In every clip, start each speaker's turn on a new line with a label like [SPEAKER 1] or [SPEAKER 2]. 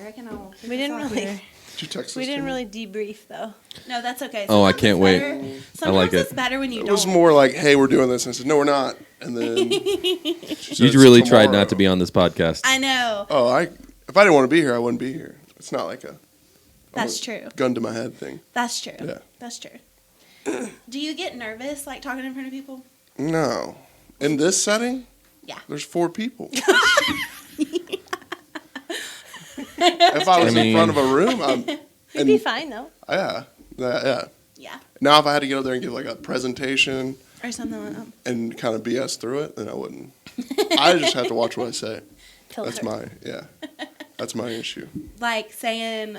[SPEAKER 1] reckon I'll.
[SPEAKER 2] We didn't really.
[SPEAKER 3] Did you text
[SPEAKER 2] We
[SPEAKER 3] this
[SPEAKER 2] didn't
[SPEAKER 3] to me?
[SPEAKER 2] really debrief though.
[SPEAKER 1] No, that's okay.
[SPEAKER 4] Oh, I
[SPEAKER 1] Sometimes
[SPEAKER 4] can't
[SPEAKER 1] it's
[SPEAKER 4] wait.
[SPEAKER 1] better-
[SPEAKER 4] I
[SPEAKER 1] Sometimes
[SPEAKER 4] like
[SPEAKER 1] it's
[SPEAKER 4] it.
[SPEAKER 1] better when you
[SPEAKER 3] It
[SPEAKER 1] don't.
[SPEAKER 3] was more like, hey, we're doing this. And I said, no, we're not. And then
[SPEAKER 4] You really tried not to be on this podcast.
[SPEAKER 1] I know.
[SPEAKER 3] Oh, if I didn't want to be here, I wouldn't be here. It's not like
[SPEAKER 1] That's true.
[SPEAKER 3] gun to my head thing.
[SPEAKER 1] That's true.
[SPEAKER 3] Yeah.
[SPEAKER 1] That's true. Do you get nervous like talking in front of people?
[SPEAKER 3] No. In this setting?
[SPEAKER 1] Yeah.
[SPEAKER 3] There's 4 people. If I was in front of a room,
[SPEAKER 2] You'd be fine though.
[SPEAKER 3] yeah.
[SPEAKER 1] Yeah.
[SPEAKER 3] Now, if I had to get up there and give like a presentation
[SPEAKER 1] Or something like that.
[SPEAKER 3] and kind of BS through it, then I wouldn't. I just have to watch what I say. That's my issue.
[SPEAKER 1] Like saying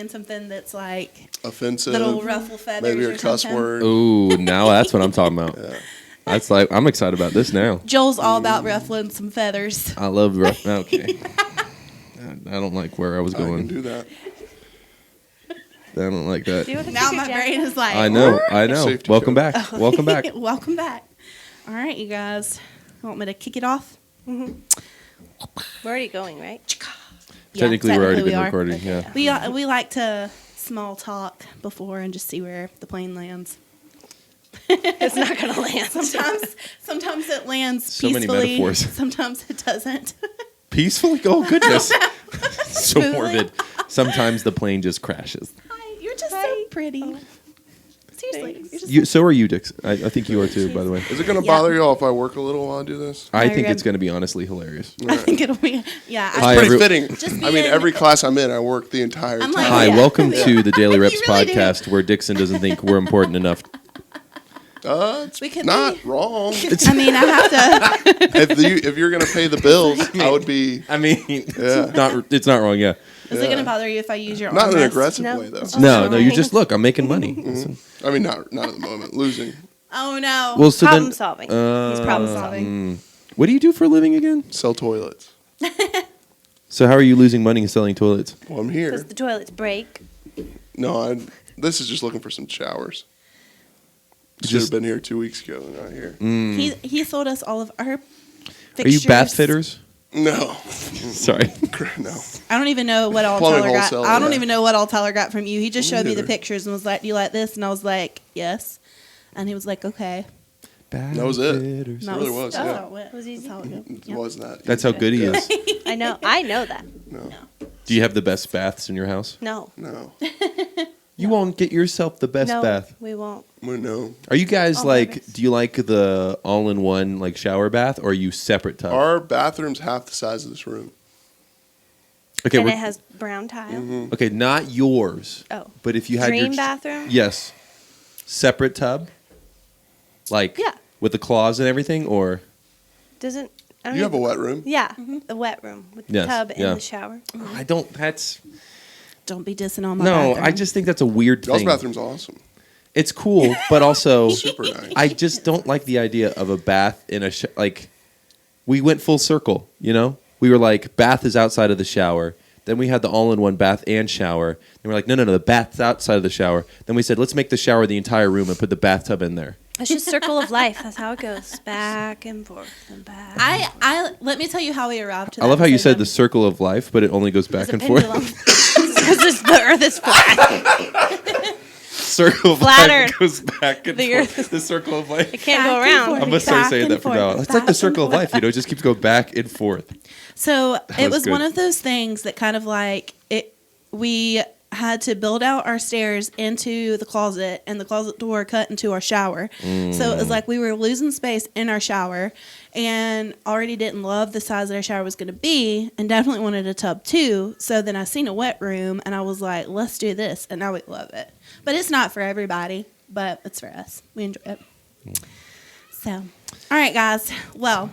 [SPEAKER 1] something that's like
[SPEAKER 3] Offensive.
[SPEAKER 1] little ruffle feathers
[SPEAKER 3] Maybe
[SPEAKER 1] or
[SPEAKER 3] a cuss
[SPEAKER 1] something.
[SPEAKER 3] word.
[SPEAKER 4] Ooh, now that's what I'm talking about.
[SPEAKER 3] Yeah.
[SPEAKER 4] That's like, I'm excited about this now.
[SPEAKER 1] Joel's all about ruffling some feathers.
[SPEAKER 4] I love okay. I don't like where I was
[SPEAKER 3] I can
[SPEAKER 4] going.
[SPEAKER 3] do that.
[SPEAKER 4] I don't like that.
[SPEAKER 2] Do you want to
[SPEAKER 1] Now
[SPEAKER 2] take
[SPEAKER 1] my
[SPEAKER 2] your jacket
[SPEAKER 1] brain
[SPEAKER 2] off?
[SPEAKER 1] is like,
[SPEAKER 4] I know.
[SPEAKER 3] Safety
[SPEAKER 4] Welcome
[SPEAKER 3] joke.
[SPEAKER 4] back. Welcome back.
[SPEAKER 1] Welcome back. All right, you guys. Want me to kick it off?
[SPEAKER 2] We're already going, right?
[SPEAKER 4] Technically, we're already been
[SPEAKER 1] are.
[SPEAKER 4] recording.
[SPEAKER 2] Okay,
[SPEAKER 4] Yeah.
[SPEAKER 1] We like to small talk before and just see where the plane lands.
[SPEAKER 2] It's not gonna land.
[SPEAKER 1] Sometimes it lands
[SPEAKER 4] So many
[SPEAKER 1] peacefully.
[SPEAKER 4] metaphors.
[SPEAKER 1] Sometimes it doesn't.
[SPEAKER 4] Peacefully? Oh, goodness. So
[SPEAKER 1] Smoothly.
[SPEAKER 4] morbid. Sometimes the plane just crashes.
[SPEAKER 1] Hi, you're just so
[SPEAKER 2] Hi.
[SPEAKER 1] pretty.
[SPEAKER 2] Oh.
[SPEAKER 1] Seriously.
[SPEAKER 2] Thanks.
[SPEAKER 1] You're just
[SPEAKER 4] So are you, Dix. I think you are too, by the way.
[SPEAKER 3] Is it going to
[SPEAKER 1] Yeah.
[SPEAKER 3] bother you all if I work a little while I do this?
[SPEAKER 4] I
[SPEAKER 1] No,
[SPEAKER 4] think
[SPEAKER 1] you're
[SPEAKER 4] it's going to be honestly hilarious.
[SPEAKER 1] I think it'll be. Yeah.
[SPEAKER 4] Hi,
[SPEAKER 3] Pretty
[SPEAKER 4] every-
[SPEAKER 3] fitting.
[SPEAKER 1] Just
[SPEAKER 3] I mean,
[SPEAKER 1] being-
[SPEAKER 3] every class I'm in, I work the entire
[SPEAKER 1] I'm
[SPEAKER 3] time.
[SPEAKER 1] like-
[SPEAKER 4] Hi,
[SPEAKER 1] Yeah.
[SPEAKER 4] welcome to the Daily
[SPEAKER 1] You
[SPEAKER 4] Reps
[SPEAKER 1] really do.
[SPEAKER 4] podcast where Dixon doesn't think we're important enough.
[SPEAKER 3] It's
[SPEAKER 1] We could
[SPEAKER 3] not
[SPEAKER 1] be-
[SPEAKER 3] wrong.
[SPEAKER 1] I mean, I have to.
[SPEAKER 3] if you're going to pay the bills, I would be
[SPEAKER 4] I mean,
[SPEAKER 3] Yeah.
[SPEAKER 4] it's not wrong, yeah.
[SPEAKER 1] Is it going to bother you if I use your
[SPEAKER 3] not in an
[SPEAKER 1] armrest?
[SPEAKER 3] aggressive
[SPEAKER 2] No.
[SPEAKER 3] way, though.
[SPEAKER 2] It's
[SPEAKER 4] No,
[SPEAKER 2] Oh.
[SPEAKER 4] you just look, I'm making money.
[SPEAKER 3] I mean, not at the moment. Losing.
[SPEAKER 1] Oh no.
[SPEAKER 4] Well, so
[SPEAKER 2] Problem
[SPEAKER 4] then,
[SPEAKER 2] solving. He's problem solving.
[SPEAKER 4] what do you do for a living again?
[SPEAKER 3] Sell toilets.
[SPEAKER 4] So how are you losing money selling toilets?
[SPEAKER 3] Well, I'm here.
[SPEAKER 2] Because the toilets break.
[SPEAKER 3] No, this is just looking for some showers. Should have
[SPEAKER 4] Just-
[SPEAKER 3] been here 2 weeks ago. Not here.
[SPEAKER 1] He sold us all of our
[SPEAKER 4] Are
[SPEAKER 1] fixtures.
[SPEAKER 4] you bath fitters?
[SPEAKER 3] No,
[SPEAKER 4] Sorry.
[SPEAKER 3] no.
[SPEAKER 1] I don't even know what all
[SPEAKER 3] Plumbing
[SPEAKER 1] Tyler got.
[SPEAKER 3] wholesale,
[SPEAKER 1] I don't
[SPEAKER 3] yeah.
[SPEAKER 1] even know what all Tyler got from you. He just showed me the
[SPEAKER 3] neither.
[SPEAKER 1] pictures and was like, "Do you like this?" And I was like, "Yes." And he was like, "Okay."
[SPEAKER 3] That was it.
[SPEAKER 4] Fitters.
[SPEAKER 3] It really was,
[SPEAKER 1] That's
[SPEAKER 3] yeah.
[SPEAKER 1] how it went.
[SPEAKER 2] Was easy.
[SPEAKER 1] That's how it went.
[SPEAKER 3] It
[SPEAKER 1] Yep.
[SPEAKER 3] was that.
[SPEAKER 4] That's how good he is.
[SPEAKER 2] I know that.
[SPEAKER 3] No,
[SPEAKER 4] Do you have the best baths in your house?
[SPEAKER 2] No.
[SPEAKER 3] no,
[SPEAKER 4] You won't get yourself the best
[SPEAKER 2] no,
[SPEAKER 4] bath.
[SPEAKER 2] we won't.
[SPEAKER 3] no.
[SPEAKER 4] Are you guys
[SPEAKER 1] Oh,
[SPEAKER 4] like,
[SPEAKER 1] nervous.
[SPEAKER 4] do you like the all-in-one like shower bath or are you separate tub?
[SPEAKER 3] Our bathroom's half the size of this room.
[SPEAKER 4] Okay,
[SPEAKER 2] And
[SPEAKER 4] we're-
[SPEAKER 2] it has brown tile.
[SPEAKER 4] okay, not yours.
[SPEAKER 2] Oh.
[SPEAKER 4] But if you had
[SPEAKER 2] Dream
[SPEAKER 4] your
[SPEAKER 2] bathroom?
[SPEAKER 4] Yes. Separate tub? Like
[SPEAKER 2] Yeah.
[SPEAKER 4] with the claws and everything or
[SPEAKER 2] Doesn't. I don't
[SPEAKER 3] You have a
[SPEAKER 2] even-
[SPEAKER 3] wet room.
[SPEAKER 2] Yeah, the wet room with the
[SPEAKER 4] Yes,
[SPEAKER 2] tub
[SPEAKER 4] yeah.
[SPEAKER 2] and the shower.
[SPEAKER 4] I don't that's
[SPEAKER 1] Don't be dissing on my
[SPEAKER 4] No,
[SPEAKER 1] bathroom.
[SPEAKER 4] I just think that's a weird
[SPEAKER 3] Y'all's
[SPEAKER 4] thing.
[SPEAKER 3] bathroom's awesome.
[SPEAKER 4] It's cool, but also
[SPEAKER 3] Super nice.
[SPEAKER 4] I just don't like the idea of a bath in a like we went full circle, you know? We were like bath is outside of the shower. Then we had the all-in-one bath and shower. And we're like, no, the bath's outside of the shower. Then we said, let's make the shower the entire room and put the bathtub in there.
[SPEAKER 2] It's just circle of life. That's how it goes. Back and forth and back.
[SPEAKER 1] I let me tell you how we arrived to
[SPEAKER 4] I
[SPEAKER 1] that
[SPEAKER 4] love how you said the
[SPEAKER 1] decision.
[SPEAKER 4] circle of life, but it only goes back
[SPEAKER 2] It's a
[SPEAKER 4] and forth.
[SPEAKER 2] pendulum. Because the earth is flat.
[SPEAKER 4] Circle of
[SPEAKER 2] Flattered.
[SPEAKER 4] life goes back and
[SPEAKER 2] The
[SPEAKER 4] forth.
[SPEAKER 2] earth-
[SPEAKER 4] The circle of life.
[SPEAKER 2] It can't go
[SPEAKER 1] Back and
[SPEAKER 2] around.
[SPEAKER 1] forth.
[SPEAKER 4] I'm gonna start
[SPEAKER 1] Back
[SPEAKER 4] saying
[SPEAKER 1] and
[SPEAKER 4] that from now on.
[SPEAKER 1] forth,
[SPEAKER 4] It's like the
[SPEAKER 1] back
[SPEAKER 4] circle
[SPEAKER 1] and
[SPEAKER 4] of life, you know, it just keeps going back and forth.
[SPEAKER 1] So it
[SPEAKER 4] was
[SPEAKER 1] was
[SPEAKER 4] good.
[SPEAKER 1] one of those things that kind of like it. We had to build out our stairs into the closet, and the closet door cut into our shower. So it was like we were losing space in our shower, and already didn't love the size that our shower was going to be, and definitely wanted a tub too. So then I seen a wet room, and I was like, "Let's do this," and now we love it. But it's not for everybody, but it's for us. We enjoy it. So, all right, guys. Well,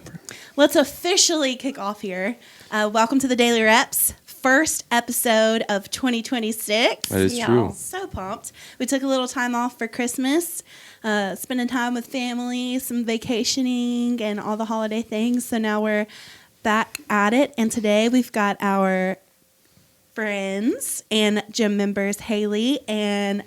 [SPEAKER 1] let's officially kick off here. Welcome to the Daily Reps, first episode of 2026.
[SPEAKER 4] That is
[SPEAKER 2] Yeah.
[SPEAKER 4] true.
[SPEAKER 1] So pumped. We took a little time off for Christmas, spending time with family, some vacationing, and all the holiday things. So now we're back at it. And today we've got our friends and gym members Haley and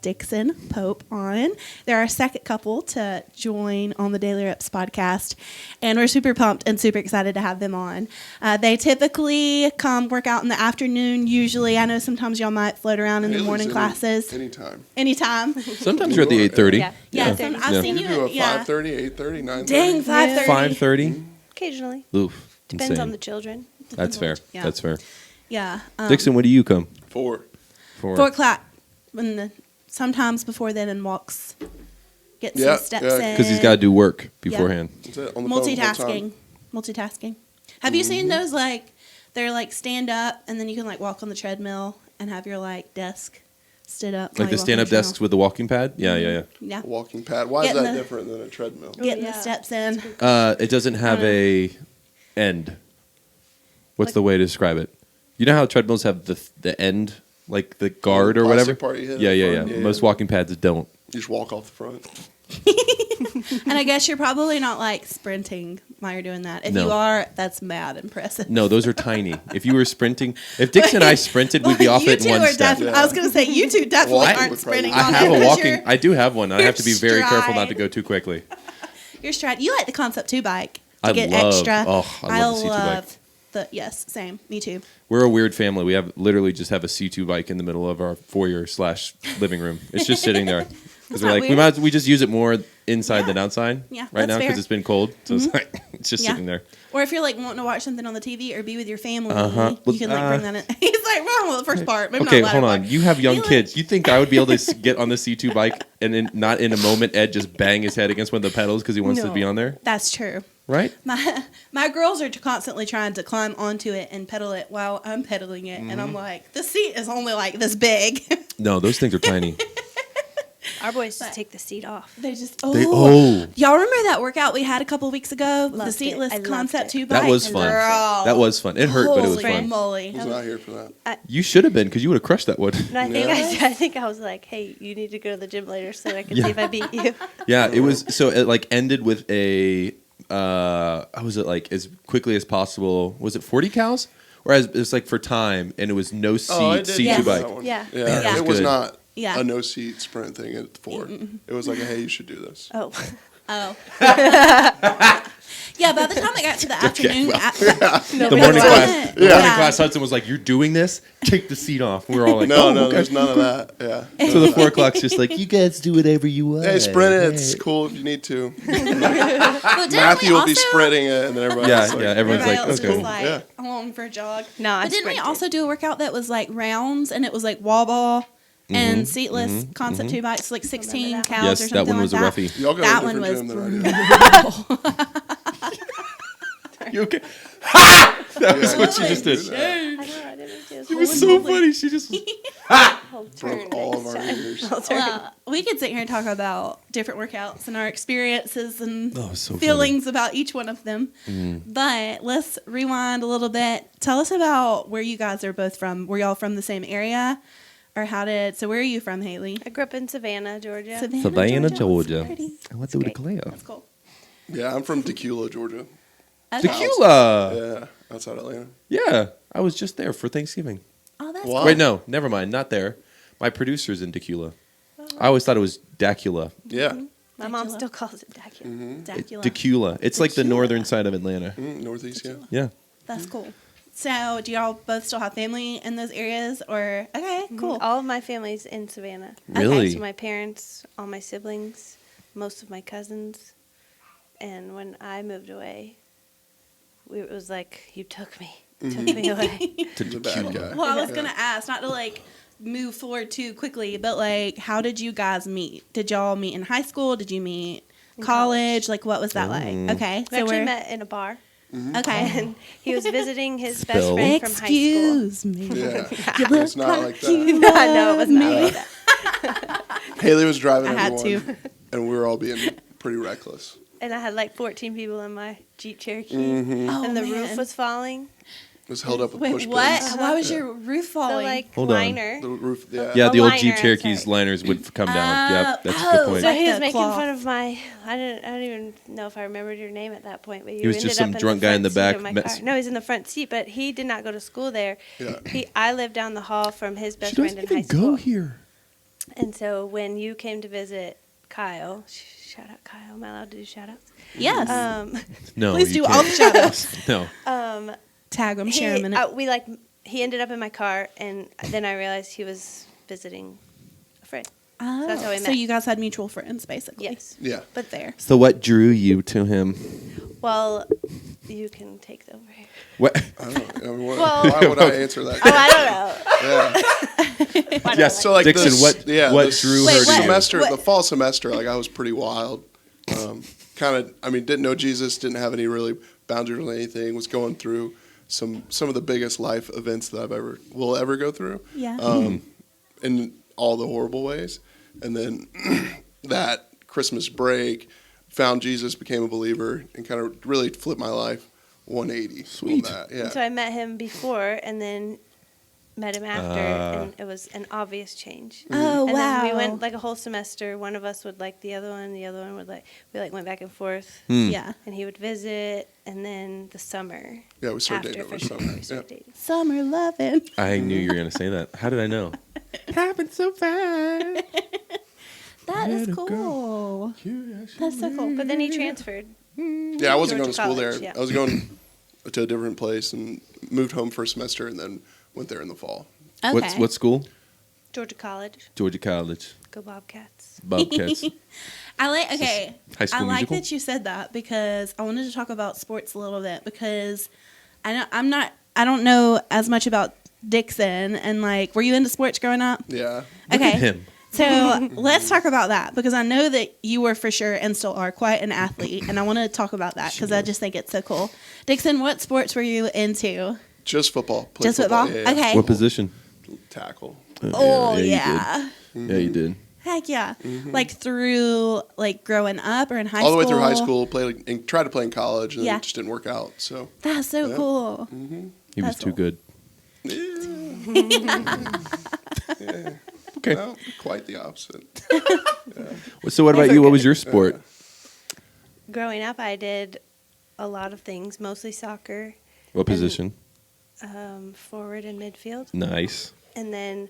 [SPEAKER 1] Dixon Pope on. They're our second couple to join on the Daily Reps podcast, and we're super pumped and super excited to have them on. They typically come work out in the afternoon. Usually, I know sometimes y'all might float around in the morning classes. Anytime.
[SPEAKER 4] Sometimes you're at the 8:30.
[SPEAKER 1] Yeah. I've seen
[SPEAKER 3] You
[SPEAKER 1] you
[SPEAKER 3] do a
[SPEAKER 1] at
[SPEAKER 3] 5:30, 8:30, 9:30.
[SPEAKER 1] Dang, 5:30.
[SPEAKER 4] 5:30.
[SPEAKER 2] Occasionally.
[SPEAKER 4] Oof.
[SPEAKER 2] Depends
[SPEAKER 4] insane.
[SPEAKER 2] on the children.
[SPEAKER 4] That's fair.
[SPEAKER 1] Yeah.
[SPEAKER 4] That's fair.
[SPEAKER 1] Yeah.
[SPEAKER 4] Dixon, when do you come?
[SPEAKER 3] 4.
[SPEAKER 1] 4 o'clock. Sometimes before then, and walks. Get some steps in.
[SPEAKER 4] Because he's got to do work beforehand.
[SPEAKER 3] That's it, on the phone the whole time.
[SPEAKER 1] Multitasking. Have you seen those, like, they're like stand up and then you can like walk on the treadmill and have your like desk stood up.
[SPEAKER 4] Like the stand up desks with the walking pad? Yeah.
[SPEAKER 1] Yeah.
[SPEAKER 3] A walking pad. Why is that different than a treadmill?
[SPEAKER 1] Getting the steps in.
[SPEAKER 4] It doesn't have a end. What's the way to describe it? You know how treadmills have the end, like the guard or whatever?
[SPEAKER 3] Part you hit
[SPEAKER 4] Yeah. Most walking pads don't.
[SPEAKER 3] You just walk off the front.
[SPEAKER 1] And I guess you're probably not like sprinting while you're doing that. If you are, that's mad impressive.
[SPEAKER 4] No, those are tiny. If you were sprinting, if Dixon and I sprinted, we'd be off it in one step.
[SPEAKER 1] I was going to say, you two definitely aren't sprinting on it.
[SPEAKER 4] I do have one. I have to be very careful not to go too quickly.
[SPEAKER 1] Your stride. You like the Concept 2 bike.
[SPEAKER 4] I
[SPEAKER 1] get
[SPEAKER 4] love
[SPEAKER 1] extra.
[SPEAKER 4] I love the C2 bike.
[SPEAKER 1] Yes, same. Me too.
[SPEAKER 4] We're a weird family. We have literally just have a C2 bike in the middle of our foyer/living room. It's just sitting there. Because we're like, we just use it more inside than outside right now because it's been cold. So it's like, it's just sitting there.
[SPEAKER 1] Or if you're like wanting to watch something on the TV or be with your family, you can like bring that in. He's like, well, the first part. Maybe
[SPEAKER 4] okay,
[SPEAKER 1] not
[SPEAKER 4] hold on.
[SPEAKER 1] part.
[SPEAKER 4] You have young kids. You think I would be able to get on the C2 bike and not in a moment Ed just bang his head against one of the pedals because he wants to be on there?
[SPEAKER 1] That's true.
[SPEAKER 4] Right?
[SPEAKER 1] My girls are constantly trying to climb onto it and pedal it while I'm pedaling it. And I'm like, the seat is only like this big.
[SPEAKER 4] No, those things are tiny.
[SPEAKER 2] Our boys just take the seat off.
[SPEAKER 1] They just,
[SPEAKER 4] Y'all
[SPEAKER 1] remember that workout we had a couple weeks ago?
[SPEAKER 2] Loved
[SPEAKER 1] the seatless
[SPEAKER 2] it.
[SPEAKER 1] Concept 2 bike?
[SPEAKER 4] That was fun.
[SPEAKER 1] Girl.
[SPEAKER 4] That was fun. It hurt, but it was
[SPEAKER 1] Holy
[SPEAKER 4] fun.
[SPEAKER 1] moly.
[SPEAKER 3] I was not here for that.
[SPEAKER 4] You should have been because you would have crushed that one.
[SPEAKER 2] No, I think I was like, hey, you need to go to the gym later so I can see if I beat you.
[SPEAKER 4] Yeah, it was. So it like ended with a. How was it like as quickly as possible? Was it 40 cows? Or it was like for time, and it was no seat C2 bike.
[SPEAKER 2] Yeah.
[SPEAKER 3] Yeah. It was
[SPEAKER 4] good.
[SPEAKER 3] not a no seat sprint thing at 4. It was like, hey, you should do this.
[SPEAKER 2] Oh.
[SPEAKER 1] Yeah, by the time I got to the afternoon,
[SPEAKER 4] The morning class. The morning class, Hudson was like, "You're doing this? Take the seat off." We were all like,
[SPEAKER 3] No,
[SPEAKER 4] okay.
[SPEAKER 3] there's none of that. Yeah.
[SPEAKER 4] So the 4 o'clock's just like, you guys do whatever you want.
[SPEAKER 3] Hey, sprint it. It's cool if you need to.
[SPEAKER 1] well,
[SPEAKER 3] Matthew will be sprinting it, and then everybody else
[SPEAKER 4] everyone's like,
[SPEAKER 1] else
[SPEAKER 4] okay.
[SPEAKER 1] was like along for a jog.
[SPEAKER 2] No, I
[SPEAKER 1] but didn't we
[SPEAKER 2] sprinted.
[SPEAKER 1] also do a workout that was like rounds and it was like wall ball and seatless Concept 2 bikes, like 16 cows or
[SPEAKER 4] Yes,
[SPEAKER 1] something
[SPEAKER 4] that one was
[SPEAKER 1] like
[SPEAKER 4] a
[SPEAKER 1] that.
[SPEAKER 4] roughie.
[SPEAKER 3] Y'all got
[SPEAKER 1] That
[SPEAKER 3] a
[SPEAKER 1] one
[SPEAKER 3] different
[SPEAKER 1] was
[SPEAKER 3] gym than I do.
[SPEAKER 4] You okay? That was what she just did.
[SPEAKER 2] I didn't do
[SPEAKER 4] It was so funny. She just
[SPEAKER 3] Broke all of our ears.
[SPEAKER 1] Well, we could sit here and talk about different workouts and our experiences and
[SPEAKER 4] so
[SPEAKER 1] feelings about each one of them. But let's rewind a little bit. Tell us about where you guys are both from. Were y'all from the same area? Or where are you from, Haley?
[SPEAKER 2] I grew up in Savannah, Georgia.
[SPEAKER 4] Savannah, Georgia.
[SPEAKER 1] That's pretty.
[SPEAKER 4] I went to Claire.
[SPEAKER 1] That's cool.
[SPEAKER 3] Yeah, I'm from Tequila, Georgia.
[SPEAKER 1] Okay.
[SPEAKER 4] Tequila.
[SPEAKER 3] Yeah, outside Atlanta.
[SPEAKER 4] Yeah, I was just there for Thanksgiving.
[SPEAKER 1] Oh, that's
[SPEAKER 3] Wow.
[SPEAKER 4] Wait, no, never mind. Not there. My producer's in Tequila. I always thought it was Dacula.
[SPEAKER 3] Yeah.
[SPEAKER 2] My mom still calls it Dacula.
[SPEAKER 1] Dacula.
[SPEAKER 4] Tequila. It's like the northern side of Atlanta.
[SPEAKER 3] Northeast, yeah.
[SPEAKER 4] Yeah.
[SPEAKER 1] That's cool. So, do y'all both still have family in those areas? Or, okay, cool.
[SPEAKER 2] All of my family's in Savannah.
[SPEAKER 4] Really?
[SPEAKER 2] So my parents, all my siblings, most of my cousins. And when I moved away, it was like, you took me. Took me away.
[SPEAKER 3] He's a bad guy.
[SPEAKER 1] Well, I was going to ask, not to like move forward too quickly, but like, how did you guys meet? Did y'all meet in high school? Did you meet college? Like, what was that like? Okay.
[SPEAKER 2] We actually met in a bar.
[SPEAKER 1] Okay.
[SPEAKER 2] And he was visiting his best
[SPEAKER 4] Spill.
[SPEAKER 2] friend from high school.
[SPEAKER 1] Excuse me.
[SPEAKER 3] Yeah. It's not like that.
[SPEAKER 2] No, it was not like that.
[SPEAKER 3] Haley was driving
[SPEAKER 1] I had
[SPEAKER 3] everyone,
[SPEAKER 1] to.
[SPEAKER 3] and we were all being pretty reckless.
[SPEAKER 2] And I had like 14 people in my Jeep Cherokee.
[SPEAKER 1] Oh,
[SPEAKER 2] And the
[SPEAKER 1] man.
[SPEAKER 2] roof was falling.
[SPEAKER 3] was held up with
[SPEAKER 1] Wait,
[SPEAKER 3] push
[SPEAKER 1] what?
[SPEAKER 3] pins.
[SPEAKER 1] Why was your roof
[SPEAKER 2] The
[SPEAKER 1] falling?
[SPEAKER 2] like
[SPEAKER 4] Hold on.
[SPEAKER 2] liner.
[SPEAKER 3] The roof, yeah.
[SPEAKER 4] Yeah,
[SPEAKER 2] A
[SPEAKER 4] the old
[SPEAKER 2] liner,
[SPEAKER 4] Jeep
[SPEAKER 2] I'm
[SPEAKER 4] Cherokee's
[SPEAKER 2] sorry.
[SPEAKER 4] liners would come down. Yep, that's a good point.
[SPEAKER 2] So
[SPEAKER 1] Like
[SPEAKER 2] he was
[SPEAKER 1] the
[SPEAKER 2] making
[SPEAKER 1] cloth.
[SPEAKER 2] fun of my. I don't even know if I remembered your name at that point. But you
[SPEAKER 4] He was
[SPEAKER 2] ended
[SPEAKER 4] just some
[SPEAKER 2] up in
[SPEAKER 4] drunk
[SPEAKER 2] the
[SPEAKER 4] guy in
[SPEAKER 2] front
[SPEAKER 4] the
[SPEAKER 2] seat
[SPEAKER 4] back
[SPEAKER 2] of my
[SPEAKER 4] mess-
[SPEAKER 2] car. No, he's in the front seat, but he did not go to school there.
[SPEAKER 3] Yeah.
[SPEAKER 2] I lived down the hall from his best
[SPEAKER 4] She
[SPEAKER 2] friend
[SPEAKER 4] doesn't
[SPEAKER 2] in high
[SPEAKER 4] even
[SPEAKER 2] school.
[SPEAKER 4] go here.
[SPEAKER 2] And so when you came to visit Kyle, shout out Kyle. Am I allowed to do shout outs?
[SPEAKER 1] Yes.
[SPEAKER 4] No,
[SPEAKER 1] Please
[SPEAKER 4] you
[SPEAKER 1] do all
[SPEAKER 4] can't.
[SPEAKER 1] the shout outs.
[SPEAKER 4] No.
[SPEAKER 1] Tag them, share them in it.
[SPEAKER 2] He ended up in my car, and then I realized he was visiting a friend. that's how we
[SPEAKER 1] So
[SPEAKER 2] met.
[SPEAKER 1] you guys had mutual friends, basically.
[SPEAKER 2] Yes.
[SPEAKER 3] Yeah.
[SPEAKER 1] But there.
[SPEAKER 4] So what drew you to him?
[SPEAKER 2] Well, you can take it over here.
[SPEAKER 4] What?
[SPEAKER 3] I don't know. I mean,
[SPEAKER 2] Well-
[SPEAKER 3] why would I answer that?
[SPEAKER 2] Oh, I don't know.
[SPEAKER 3] Yeah.
[SPEAKER 4] Yes.
[SPEAKER 3] So like
[SPEAKER 4] Dixon,
[SPEAKER 3] this,
[SPEAKER 4] what drew
[SPEAKER 1] Wait,
[SPEAKER 4] her to
[SPEAKER 1] what?
[SPEAKER 4] you?
[SPEAKER 3] semester,
[SPEAKER 1] What?
[SPEAKER 3] the fall semester, like I was pretty wild. Kind of, I mean, didn't know Jesus, didn't have any really boundaries or anything. Was going through some of the biggest life events that will ever go through.
[SPEAKER 1] Yeah.
[SPEAKER 3] In all the horrible ways. And then that Christmas break, found Jesus, became a believer, and kind of really flipped my life 180.
[SPEAKER 4] Sweet.
[SPEAKER 3] On that. Yeah.
[SPEAKER 2] So I met him before, and then met him after, and it was an obvious change.
[SPEAKER 1] Oh,
[SPEAKER 2] And
[SPEAKER 1] wow.
[SPEAKER 2] then we went like a whole semester. One of us would like the other one would like. We like went back and forth,
[SPEAKER 1] Yeah.
[SPEAKER 2] and he would visit. And then the summer.
[SPEAKER 3] Yeah, we started
[SPEAKER 2] after
[SPEAKER 3] dating over
[SPEAKER 2] February,
[SPEAKER 3] summer.
[SPEAKER 2] we started dating.
[SPEAKER 1] Summer loving.
[SPEAKER 4] I knew you were going to say that. How did I know? It happened so fast.
[SPEAKER 1] That is cool. That's so cool.
[SPEAKER 2] But then he transferred.
[SPEAKER 3] Yeah, I wasn't going to
[SPEAKER 2] Georgia
[SPEAKER 3] school there.
[SPEAKER 2] College, yeah.
[SPEAKER 3] I was going to a different place and moved home for a semester and then went there in the fall.
[SPEAKER 1] Okay.
[SPEAKER 4] What school?
[SPEAKER 2] Georgia College.
[SPEAKER 4] Georgia College.
[SPEAKER 2] Go Bobcats.
[SPEAKER 4] Bobcats.
[SPEAKER 1] I like. Okay.
[SPEAKER 4] High School
[SPEAKER 1] I like
[SPEAKER 4] Musical?
[SPEAKER 1] that you said that because I wanted to talk about sports a little bit because I don't know as much about Dixon and like. Were you into sports growing up?
[SPEAKER 3] Yeah.
[SPEAKER 4] Look
[SPEAKER 1] Okay.
[SPEAKER 4] at him.
[SPEAKER 1] So let's talk about that because I know that you were for sure and still are quite an athlete, and I want to talk about that because I just think it's so cool. Dixon, what sports were you into?
[SPEAKER 3] Just football. Played
[SPEAKER 1] Just football?
[SPEAKER 3] Yeah, yeah.
[SPEAKER 1] Okay.
[SPEAKER 4] What position?
[SPEAKER 3] Tackle.
[SPEAKER 1] Oh
[SPEAKER 4] you
[SPEAKER 1] yeah.
[SPEAKER 4] did. Yeah, you did.
[SPEAKER 1] Heck yeah. Like through like growing up or in high
[SPEAKER 3] All
[SPEAKER 1] school?
[SPEAKER 3] the way through high school, played and tried to play in college, and then
[SPEAKER 1] Yeah.
[SPEAKER 3] it just didn't work out. So
[SPEAKER 1] That's so
[SPEAKER 3] Yeah.
[SPEAKER 1] cool.
[SPEAKER 4] He was
[SPEAKER 1] That's
[SPEAKER 4] too
[SPEAKER 1] cool.
[SPEAKER 4] good.
[SPEAKER 3] yeah,
[SPEAKER 4] Okay.
[SPEAKER 3] no, quite the opposite.
[SPEAKER 4] So what about you? What was your sport?
[SPEAKER 2] Growing up, I did a lot of things, mostly soccer,
[SPEAKER 4] What position?
[SPEAKER 2] forward and midfield.
[SPEAKER 4] Nice.
[SPEAKER 2] And then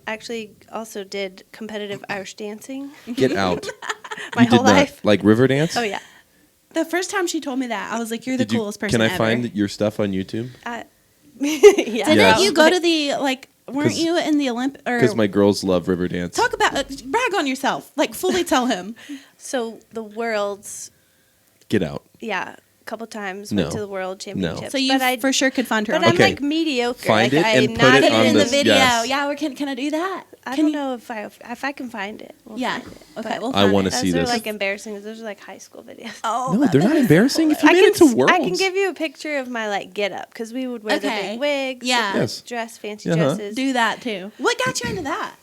[SPEAKER 2] actually also did competitive Irish dancing
[SPEAKER 4] Get out.
[SPEAKER 2] my
[SPEAKER 4] You did
[SPEAKER 2] whole
[SPEAKER 4] not.
[SPEAKER 2] life.
[SPEAKER 4] Like river dance?
[SPEAKER 2] Oh, yeah.
[SPEAKER 1] The first time she told me that, I was like, "You're the
[SPEAKER 4] Did you-
[SPEAKER 1] coolest person
[SPEAKER 4] Can I
[SPEAKER 1] ever."
[SPEAKER 4] find your stuff on YouTube?
[SPEAKER 2] Yeah.
[SPEAKER 1] Didn't
[SPEAKER 4] Yes.
[SPEAKER 1] you go to the like? Weren't
[SPEAKER 4] 'Cause-
[SPEAKER 1] you in the Olympic?
[SPEAKER 4] Because my girls love river dance.
[SPEAKER 1] Talk about brag on yourself. Like fully tell him.
[SPEAKER 2] So the world's,
[SPEAKER 4] Get out.
[SPEAKER 2] yeah, a couple times
[SPEAKER 4] No.
[SPEAKER 2] went to the world championships.
[SPEAKER 1] So you
[SPEAKER 2] but I,
[SPEAKER 1] for sure could find her.
[SPEAKER 2] but
[SPEAKER 1] on
[SPEAKER 2] I'm
[SPEAKER 4] Okay.
[SPEAKER 2] like mediocre.
[SPEAKER 4] Find
[SPEAKER 2] like,
[SPEAKER 4] it and
[SPEAKER 2] I'm
[SPEAKER 4] put
[SPEAKER 2] not
[SPEAKER 4] it
[SPEAKER 1] Put
[SPEAKER 4] on
[SPEAKER 1] it in
[SPEAKER 4] the-
[SPEAKER 1] the video.
[SPEAKER 4] yes.
[SPEAKER 1] Yeah, can I do that?
[SPEAKER 2] I
[SPEAKER 1] Can
[SPEAKER 2] don't
[SPEAKER 1] you-
[SPEAKER 2] know if I can find it. We'll
[SPEAKER 1] Yeah.
[SPEAKER 2] find it.
[SPEAKER 1] Okay.
[SPEAKER 2] But
[SPEAKER 1] We'll
[SPEAKER 4] I
[SPEAKER 1] find
[SPEAKER 4] wanna
[SPEAKER 1] it.
[SPEAKER 4] see
[SPEAKER 2] those are
[SPEAKER 4] this.
[SPEAKER 2] like embarrassing. Those are like high school videos.
[SPEAKER 1] Oh,
[SPEAKER 4] No, they're not embarrassing. If you made it to worlds.
[SPEAKER 2] I can give you a picture of my like get up because we would wear the
[SPEAKER 1] Okay.
[SPEAKER 2] big wigs,
[SPEAKER 1] Yeah.
[SPEAKER 2] the
[SPEAKER 4] Yes.
[SPEAKER 2] dress, fancy
[SPEAKER 4] Uh-huh.
[SPEAKER 2] dresses.
[SPEAKER 1] do that too. What got you into that?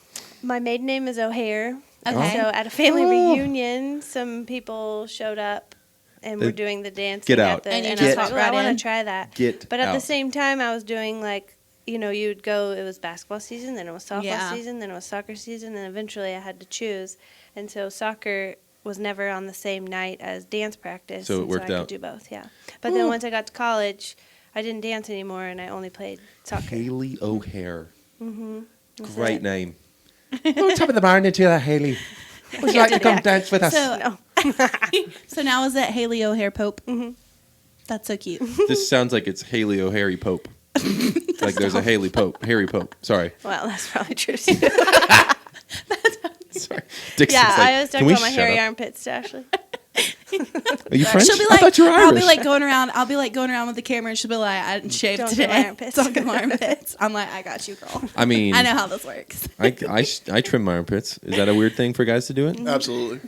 [SPEAKER 2] My maiden name is O'Hare.
[SPEAKER 1] Okay.
[SPEAKER 2] So at a family
[SPEAKER 4] Oh.
[SPEAKER 2] reunion, some people showed up and were doing the dancing.
[SPEAKER 4] Get out.
[SPEAKER 2] At the,
[SPEAKER 1] And you
[SPEAKER 2] and
[SPEAKER 1] just
[SPEAKER 2] I was like,
[SPEAKER 1] walked
[SPEAKER 2] well, I
[SPEAKER 1] right in.
[SPEAKER 2] want to try that.
[SPEAKER 4] Get
[SPEAKER 2] But at the
[SPEAKER 4] out.
[SPEAKER 2] same time, I was doing like, you'd go, it was basketball season, then it was softball
[SPEAKER 1] Yeah.
[SPEAKER 2] season, then it was soccer season, and eventually I had to choose. And so soccer was never on the same night as dance practice.
[SPEAKER 4] So it
[SPEAKER 2] and
[SPEAKER 4] worked
[SPEAKER 2] I
[SPEAKER 4] out.
[SPEAKER 2] could do both, yeah. But then once I got to college, I didn't dance anymore and I only played soccer.
[SPEAKER 4] Haley O'Hare.
[SPEAKER 2] That's
[SPEAKER 4] Great
[SPEAKER 2] it.
[SPEAKER 4] name. Oh, top of the morning to you, Haley. Would you like to come dance with us?
[SPEAKER 1] So,
[SPEAKER 2] No.
[SPEAKER 1] so now is it Haley O'Hare Pope? Mm-hmm. That's so cute.
[SPEAKER 4] This sounds like it's Haley O'Hare Pope. Like there's a Haley Pope. Harry Pope. Sorry.
[SPEAKER 2] Well, that's probably true too.
[SPEAKER 4] Sorry. Dixon's
[SPEAKER 2] Yeah,
[SPEAKER 4] like,
[SPEAKER 2] I always
[SPEAKER 4] "Can
[SPEAKER 2] talk
[SPEAKER 4] we
[SPEAKER 2] about my
[SPEAKER 4] shut
[SPEAKER 2] hairy
[SPEAKER 4] up?"
[SPEAKER 2] armpits to Ashley.
[SPEAKER 4] Are you French?
[SPEAKER 1] She'll be
[SPEAKER 4] I
[SPEAKER 1] like,
[SPEAKER 4] thought you were
[SPEAKER 1] I'll
[SPEAKER 4] Irish.
[SPEAKER 1] be like going around. I'll be like going around with the camera, and she'll be like, I didn't shave
[SPEAKER 2] Don't
[SPEAKER 1] today.
[SPEAKER 2] get my armpits.
[SPEAKER 1] Don't get my armpits. I'm like, I got you, girl.
[SPEAKER 4] I mean,
[SPEAKER 1] I know how this works.
[SPEAKER 4] I trim my armpits. Is that a weird thing for guys to do it?
[SPEAKER 3] Absolutely.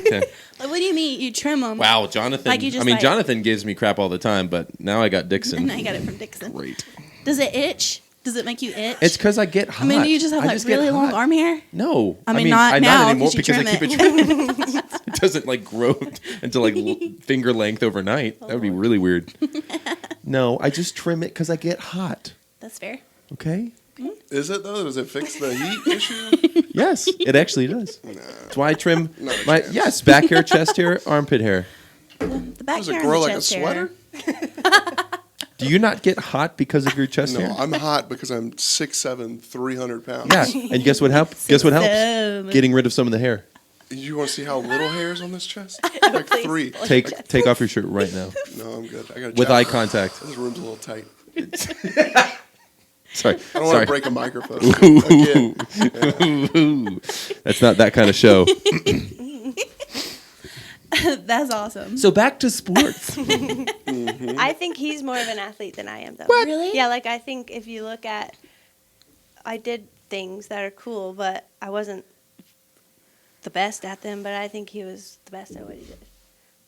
[SPEAKER 4] Okay.
[SPEAKER 1] Like, what do you mean you trim them?
[SPEAKER 4] Wow, Jonathan.
[SPEAKER 1] Like you just
[SPEAKER 4] I mean,
[SPEAKER 1] like-
[SPEAKER 4] Jonathan gives me crap all the time, but now I got Dixon.
[SPEAKER 1] And I got it from Dixon.
[SPEAKER 4] Great.
[SPEAKER 1] Does it itch? Does it make you itch?
[SPEAKER 4] It's because I get hot.
[SPEAKER 1] I mean, do you just have like
[SPEAKER 4] get
[SPEAKER 1] really long
[SPEAKER 4] hot.
[SPEAKER 1] arm hair?
[SPEAKER 4] No,
[SPEAKER 1] I mean, not now,
[SPEAKER 4] anymore
[SPEAKER 1] 'cause you
[SPEAKER 4] because I
[SPEAKER 1] trim
[SPEAKER 4] keep
[SPEAKER 1] it.
[SPEAKER 4] it trimmed. It doesn't like grow into like finger length overnight. That would be really weird. No, I just trim it because I get hot.
[SPEAKER 1] That's fair.
[SPEAKER 4] Okay.
[SPEAKER 3] Is it though? Does it fix the heat issue?
[SPEAKER 4] Yes, it actually does. That's why I trim
[SPEAKER 3] Not a
[SPEAKER 4] my
[SPEAKER 3] chance.
[SPEAKER 4] back hair, chest hair, armpit hair.
[SPEAKER 1] The back
[SPEAKER 3] Does
[SPEAKER 1] hair
[SPEAKER 3] it
[SPEAKER 1] and
[SPEAKER 3] grow
[SPEAKER 1] the
[SPEAKER 3] like a
[SPEAKER 1] chest
[SPEAKER 3] sweater?
[SPEAKER 1] hair.
[SPEAKER 4] Do you not get hot because of your chest
[SPEAKER 3] No,
[SPEAKER 4] hair?
[SPEAKER 3] I'm hot because I'm 6'7", 300 pounds.
[SPEAKER 4] Yeah, and guess what helps? Guess what helps?
[SPEAKER 1] 6'7".
[SPEAKER 4] Getting rid of some of the hair.
[SPEAKER 3] You want to see how little hair is on this chest? Like
[SPEAKER 2] Please.
[SPEAKER 3] 3.
[SPEAKER 4] Take off your shirt right now
[SPEAKER 3] No, I'm good. I got
[SPEAKER 4] with eye contact.
[SPEAKER 3] This room's a little tight.
[SPEAKER 4] Sorry,
[SPEAKER 3] I don't want
[SPEAKER 4] sorry.
[SPEAKER 3] to break a microphone. Again.
[SPEAKER 4] Ooh, that's not that kind of show.
[SPEAKER 1] That's awesome.
[SPEAKER 4] So back to sports.
[SPEAKER 2] I think he's more of an athlete than I am, though.
[SPEAKER 1] Really?
[SPEAKER 2] Yeah, like I think if you look at, I did things that are cool, but I wasn't the best at them. But I think he was the best at what he did.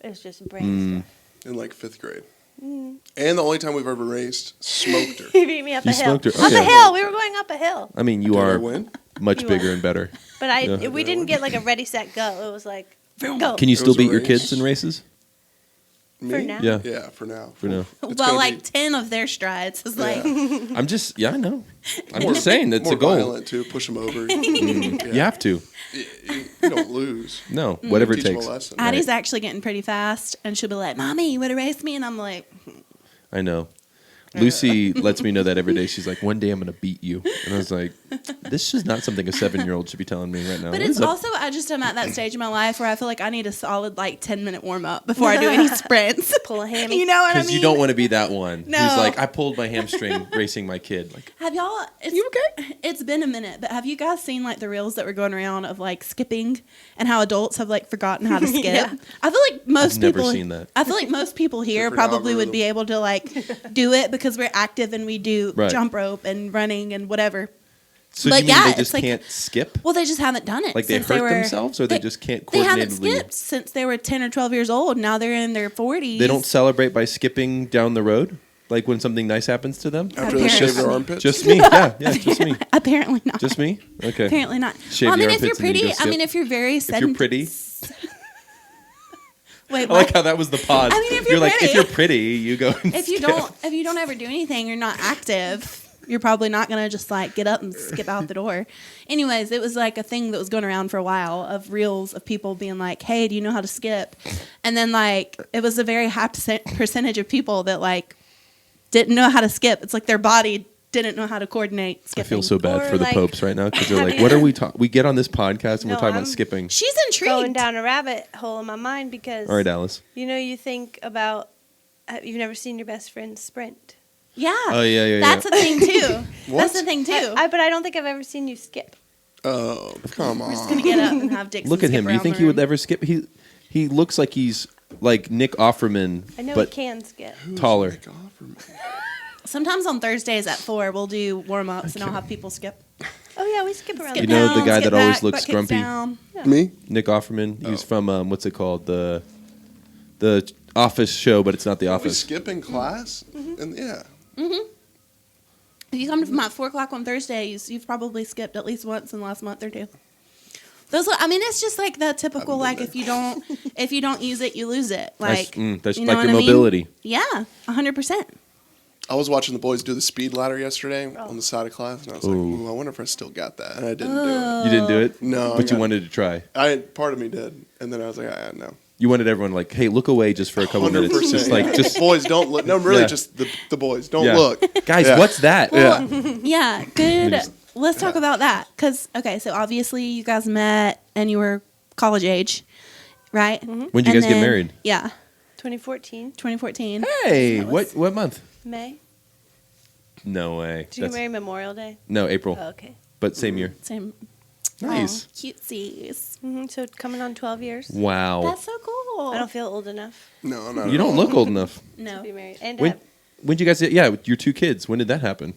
[SPEAKER 2] It was just brain stuff.
[SPEAKER 3] In like 5th grade. And the only time we've ever raced, smoked her.
[SPEAKER 2] He beat me up
[SPEAKER 4] You
[SPEAKER 2] a hill.
[SPEAKER 4] smoked her?
[SPEAKER 2] Up
[SPEAKER 4] Okay.
[SPEAKER 2] a hill. We were going up a hill.
[SPEAKER 4] I mean, you
[SPEAKER 3] Did I
[SPEAKER 4] are
[SPEAKER 3] win?
[SPEAKER 4] much
[SPEAKER 2] You
[SPEAKER 4] bigger
[SPEAKER 2] are.
[SPEAKER 4] and better.
[SPEAKER 2] But
[SPEAKER 4] Yeah.
[SPEAKER 2] we didn't get like a ready, set, go. It was like, go.
[SPEAKER 4] Can you
[SPEAKER 3] It
[SPEAKER 4] still
[SPEAKER 3] was a
[SPEAKER 4] beat your
[SPEAKER 3] race.
[SPEAKER 4] kids in races?
[SPEAKER 3] Me?
[SPEAKER 2] For now?
[SPEAKER 4] Yeah.
[SPEAKER 3] Yeah, for now.
[SPEAKER 4] For now.
[SPEAKER 3] It's
[SPEAKER 1] well,
[SPEAKER 3] gonna
[SPEAKER 1] like
[SPEAKER 3] be
[SPEAKER 1] 10 of their strides is like,
[SPEAKER 4] I'm just, I know. I'm
[SPEAKER 3] more-
[SPEAKER 4] just saying that's
[SPEAKER 3] more
[SPEAKER 4] a goal.
[SPEAKER 3] violent too. Push them over.
[SPEAKER 4] You have to.
[SPEAKER 3] You don't lose.
[SPEAKER 4] No, whatever it
[SPEAKER 3] Teach them
[SPEAKER 4] takes.
[SPEAKER 3] a lesson.
[SPEAKER 1] Addie's actually getting pretty fast, and she'll be like, "Mommy, you would have raced me," and I'm like,
[SPEAKER 4] I know. Lucy lets me know that every day. She's like, one day I'm going to beat you. And I was like, this is not something a 7-year-old should be telling me right now.
[SPEAKER 1] But
[SPEAKER 4] What
[SPEAKER 1] it's
[SPEAKER 4] is up?
[SPEAKER 1] also, I just am at that stage in my life where I feel like I need a solid like 10-minute warm up before I do any sprints.
[SPEAKER 2] Pull a hammy.
[SPEAKER 1] You know what I
[SPEAKER 4] Because
[SPEAKER 1] mean?
[SPEAKER 4] you don't want to be that one
[SPEAKER 1] No.
[SPEAKER 4] who's like, I pulled my hamstring racing my kid. Like,
[SPEAKER 1] Have y'all? It's,
[SPEAKER 4] You okay?
[SPEAKER 1] It's been a minute, but have you guys seen like the reels that were going around of like skipping and how adults have like forgotten how to skip?
[SPEAKER 2] Yeah.
[SPEAKER 1] I feel like most
[SPEAKER 4] I've never
[SPEAKER 1] people.
[SPEAKER 4] seen that.
[SPEAKER 1] I feel like most people here
[SPEAKER 3] Different
[SPEAKER 1] probably would be
[SPEAKER 3] algorithm.
[SPEAKER 1] able to like do it because we're active and we do
[SPEAKER 4] Right.
[SPEAKER 1] jump rope and running and whatever.
[SPEAKER 4] so
[SPEAKER 1] But
[SPEAKER 4] you mean
[SPEAKER 1] yeah,
[SPEAKER 4] they
[SPEAKER 1] it's
[SPEAKER 4] just
[SPEAKER 1] like-
[SPEAKER 4] can't skip?
[SPEAKER 1] Well, they just haven't done it.
[SPEAKER 4] Like they
[SPEAKER 1] since
[SPEAKER 4] hurt
[SPEAKER 1] were,
[SPEAKER 4] themselves or they just can't
[SPEAKER 1] They haven't
[SPEAKER 4] coordinately?
[SPEAKER 1] skipped since they were 10 or 12 years old. Now they're in their 40s.
[SPEAKER 4] They don't celebrate by skipping down the road? Like when something nice happens to them?
[SPEAKER 3] After they shave their
[SPEAKER 1] Apparently.
[SPEAKER 3] armpits.
[SPEAKER 4] Just me. Yeah, just me.
[SPEAKER 1] Apparently not.
[SPEAKER 4] Just me? Okay.
[SPEAKER 1] Apparently not.
[SPEAKER 4] Shave
[SPEAKER 1] Well, I mean,
[SPEAKER 4] your
[SPEAKER 1] if you're
[SPEAKER 4] armpits and then you
[SPEAKER 1] pretty,
[SPEAKER 4] go
[SPEAKER 1] I
[SPEAKER 4] skip.
[SPEAKER 1] mean, if you're very
[SPEAKER 4] If you're pretty.
[SPEAKER 1] Wait,
[SPEAKER 4] I
[SPEAKER 1] what?
[SPEAKER 4] like how that was the pause.
[SPEAKER 1] I mean, if you're
[SPEAKER 4] like,
[SPEAKER 1] pretty-
[SPEAKER 4] if you're pretty, you go and
[SPEAKER 1] if you don't ever do anything, you're not active. You're probably not gonna just like get up and skip out the door. Anyways, it was like a thing that was going around for a while of reels of people being like, "Hey, do you know how to skip?" And then like it was a very high percentage of people that like didn't know how to skip. It's like their body didn't know how to coordinate
[SPEAKER 4] I
[SPEAKER 1] skipping.
[SPEAKER 4] feel so bad
[SPEAKER 2] Or
[SPEAKER 4] for the
[SPEAKER 2] like-
[SPEAKER 4] popes right now because they're like, "What are we talking? We get on this podcast and
[SPEAKER 2] No,
[SPEAKER 4] we're talking
[SPEAKER 2] I'm-
[SPEAKER 4] about skipping."
[SPEAKER 1] She's intrigued.
[SPEAKER 2] Going down a rabbit hole in my mind because,
[SPEAKER 4] All right, Alice.
[SPEAKER 2] you know, you think about, you've never seen your best friend sprint.
[SPEAKER 1] Yeah.
[SPEAKER 4] Oh yeah.
[SPEAKER 1] That's a thing too.
[SPEAKER 3] What?
[SPEAKER 1] That's the thing too.
[SPEAKER 2] But I don't think I've ever seen you skip.
[SPEAKER 3] Oh, come
[SPEAKER 1] We're just gonna
[SPEAKER 3] on.
[SPEAKER 1] get up and have Dixon
[SPEAKER 4] Look at
[SPEAKER 1] skip
[SPEAKER 4] him. You
[SPEAKER 1] around
[SPEAKER 4] think
[SPEAKER 1] the
[SPEAKER 4] he would
[SPEAKER 1] room.
[SPEAKER 4] ever skip? He looks like he's like Nick Offerman,
[SPEAKER 2] I know
[SPEAKER 4] but
[SPEAKER 2] he can skip.
[SPEAKER 3] Who's
[SPEAKER 4] taller.
[SPEAKER 3] Nick Offerman?
[SPEAKER 1] Sometimes on Thursdays at 4, we'll do warm ups and I'll have people skip.
[SPEAKER 2] Oh yeah, we skip around.
[SPEAKER 1] Skip
[SPEAKER 4] You know the
[SPEAKER 1] down,
[SPEAKER 4] guy
[SPEAKER 1] skip
[SPEAKER 4] that always
[SPEAKER 1] back,
[SPEAKER 4] looks
[SPEAKER 1] butt kicks
[SPEAKER 4] grumpy?
[SPEAKER 1] down.
[SPEAKER 3] Me?
[SPEAKER 4] Nick Offerman. He's
[SPEAKER 3] Oh.
[SPEAKER 4] from what's it called? The Office show, but it's not the
[SPEAKER 3] We
[SPEAKER 4] Office.
[SPEAKER 3] skip in class? And yeah.
[SPEAKER 1] If you come to my 4 o'clock on Thursdays, you've probably skipped at least once in the last month or two. Those, I mean, it's just like the typical
[SPEAKER 3] Haven't
[SPEAKER 1] like
[SPEAKER 3] been
[SPEAKER 1] if you don't use it, you lose it. Like
[SPEAKER 4] That's
[SPEAKER 1] you know
[SPEAKER 4] like
[SPEAKER 1] what
[SPEAKER 4] your
[SPEAKER 1] I mean?
[SPEAKER 4] mobility.
[SPEAKER 1] Yeah, 100%.
[SPEAKER 3] I was watching the boys do the speed ladder yesterday on the side of class, and I was like, "Ooh, I wonder if I still got that." And I didn't do
[SPEAKER 4] You didn't do it,
[SPEAKER 3] No, I
[SPEAKER 4] but you
[SPEAKER 3] got-
[SPEAKER 4] wanted to try.
[SPEAKER 3] it. Part of me did, and then I was like, "No."
[SPEAKER 4] You wanted everyone like, hey, look away just for a couple minutes.
[SPEAKER 3] 100%.
[SPEAKER 4] Just like,
[SPEAKER 3] yeah.
[SPEAKER 4] just
[SPEAKER 3] boys don't look. No, really,
[SPEAKER 4] Yeah.
[SPEAKER 3] just the boys don't
[SPEAKER 4] yeah.
[SPEAKER 3] look.
[SPEAKER 4] Guys,
[SPEAKER 3] Yeah.
[SPEAKER 4] what's that?
[SPEAKER 3] Yeah.
[SPEAKER 1] Yeah, good.
[SPEAKER 4] Just-
[SPEAKER 1] Let's talk about that. Because, okay, so obviously you guys met and you were college age, right?
[SPEAKER 4] When'd you guys get married?
[SPEAKER 1] Yeah,
[SPEAKER 2] 2014,
[SPEAKER 1] 2014.
[SPEAKER 4] Hey,
[SPEAKER 1] That was-
[SPEAKER 4] what month?
[SPEAKER 2] May.
[SPEAKER 4] No way.
[SPEAKER 2] Did you marry Memorial Day?
[SPEAKER 4] No, April,
[SPEAKER 2] Oh, okay.
[SPEAKER 4] but same year.
[SPEAKER 1] Same.
[SPEAKER 4] Nice.
[SPEAKER 1] Oh, cutesies.
[SPEAKER 2] So coming on 12 years.
[SPEAKER 4] Wow.
[SPEAKER 1] That's so cool.
[SPEAKER 2] I don't feel old enough
[SPEAKER 3] No, no.
[SPEAKER 4] You don't look old enough.
[SPEAKER 2] to
[SPEAKER 1] No.
[SPEAKER 2] be married. And
[SPEAKER 4] When did you guys get, yeah, with your 2 kids, when did that happen?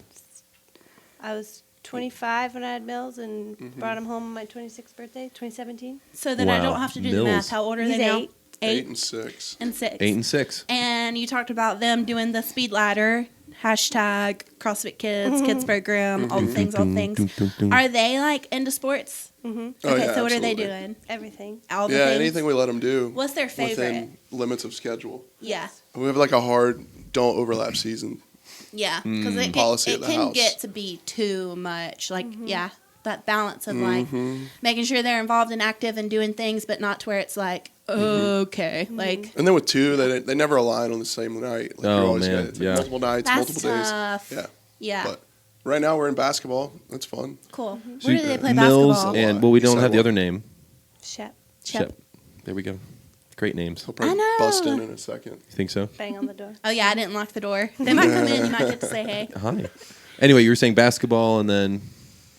[SPEAKER 2] I was 25 when I had Mills and brought him home on my 26th birthday, 2017.
[SPEAKER 1] So then I
[SPEAKER 4] Wow.
[SPEAKER 1] don't have to do the
[SPEAKER 4] Mills.
[SPEAKER 1] math. How old are
[SPEAKER 2] He's
[SPEAKER 1] they now?
[SPEAKER 2] 8.
[SPEAKER 3] 8 and 6.
[SPEAKER 1] and 6.
[SPEAKER 4] 8 and 6.
[SPEAKER 1] And you talked about them doing the speed ladder. hashtag CrossFit Kids, Kids Program, all the things, all the things. Are they like into sports?
[SPEAKER 2] Mm-hmm.
[SPEAKER 3] Oh,
[SPEAKER 1] Okay,
[SPEAKER 3] yeah,
[SPEAKER 1] so what are they
[SPEAKER 3] absolutely.
[SPEAKER 1] doing?
[SPEAKER 2] Everything.
[SPEAKER 1] All the
[SPEAKER 3] Yeah,
[SPEAKER 1] things?
[SPEAKER 3] anything we let them do.
[SPEAKER 1] What's their favorite?
[SPEAKER 3] Within limits of schedule.
[SPEAKER 1] Yeah.
[SPEAKER 3] We have like a hard don't overlap season.
[SPEAKER 1] Yeah, because it
[SPEAKER 3] Policy
[SPEAKER 1] can,
[SPEAKER 3] at
[SPEAKER 1] it
[SPEAKER 3] the
[SPEAKER 1] can
[SPEAKER 3] house.
[SPEAKER 1] get to be too much. Like, yeah, that balance of like making sure they're involved and active and doing things, but not to where it's like, okay, like
[SPEAKER 3] And then with two, they never align on the same night. Like
[SPEAKER 4] Oh,
[SPEAKER 3] you're always
[SPEAKER 4] man,
[SPEAKER 3] it's like
[SPEAKER 4] yeah.
[SPEAKER 3] multiple nights,
[SPEAKER 1] that's
[SPEAKER 3] multiple
[SPEAKER 1] tough.
[SPEAKER 3] days. Yeah.
[SPEAKER 1] Yeah,
[SPEAKER 3] But right now we're in basketball. That's fun.
[SPEAKER 1] cool.
[SPEAKER 4] So
[SPEAKER 1] Where do they play
[SPEAKER 4] Mills
[SPEAKER 1] basketball?
[SPEAKER 4] and well, we don't have the
[SPEAKER 3] Sidewalk.
[SPEAKER 4] other name.
[SPEAKER 2] Shep.
[SPEAKER 1] Shep.
[SPEAKER 4] There we go. Great names.
[SPEAKER 3] He'll
[SPEAKER 1] I
[SPEAKER 3] probably
[SPEAKER 1] know.
[SPEAKER 3] bust in a second.
[SPEAKER 4] You think so?
[SPEAKER 2] Bang on the door.
[SPEAKER 1] Oh yeah, I didn't lock the door. They might come in. You might get to say hey.
[SPEAKER 4] Hi. Anyway, you were saying basketball and then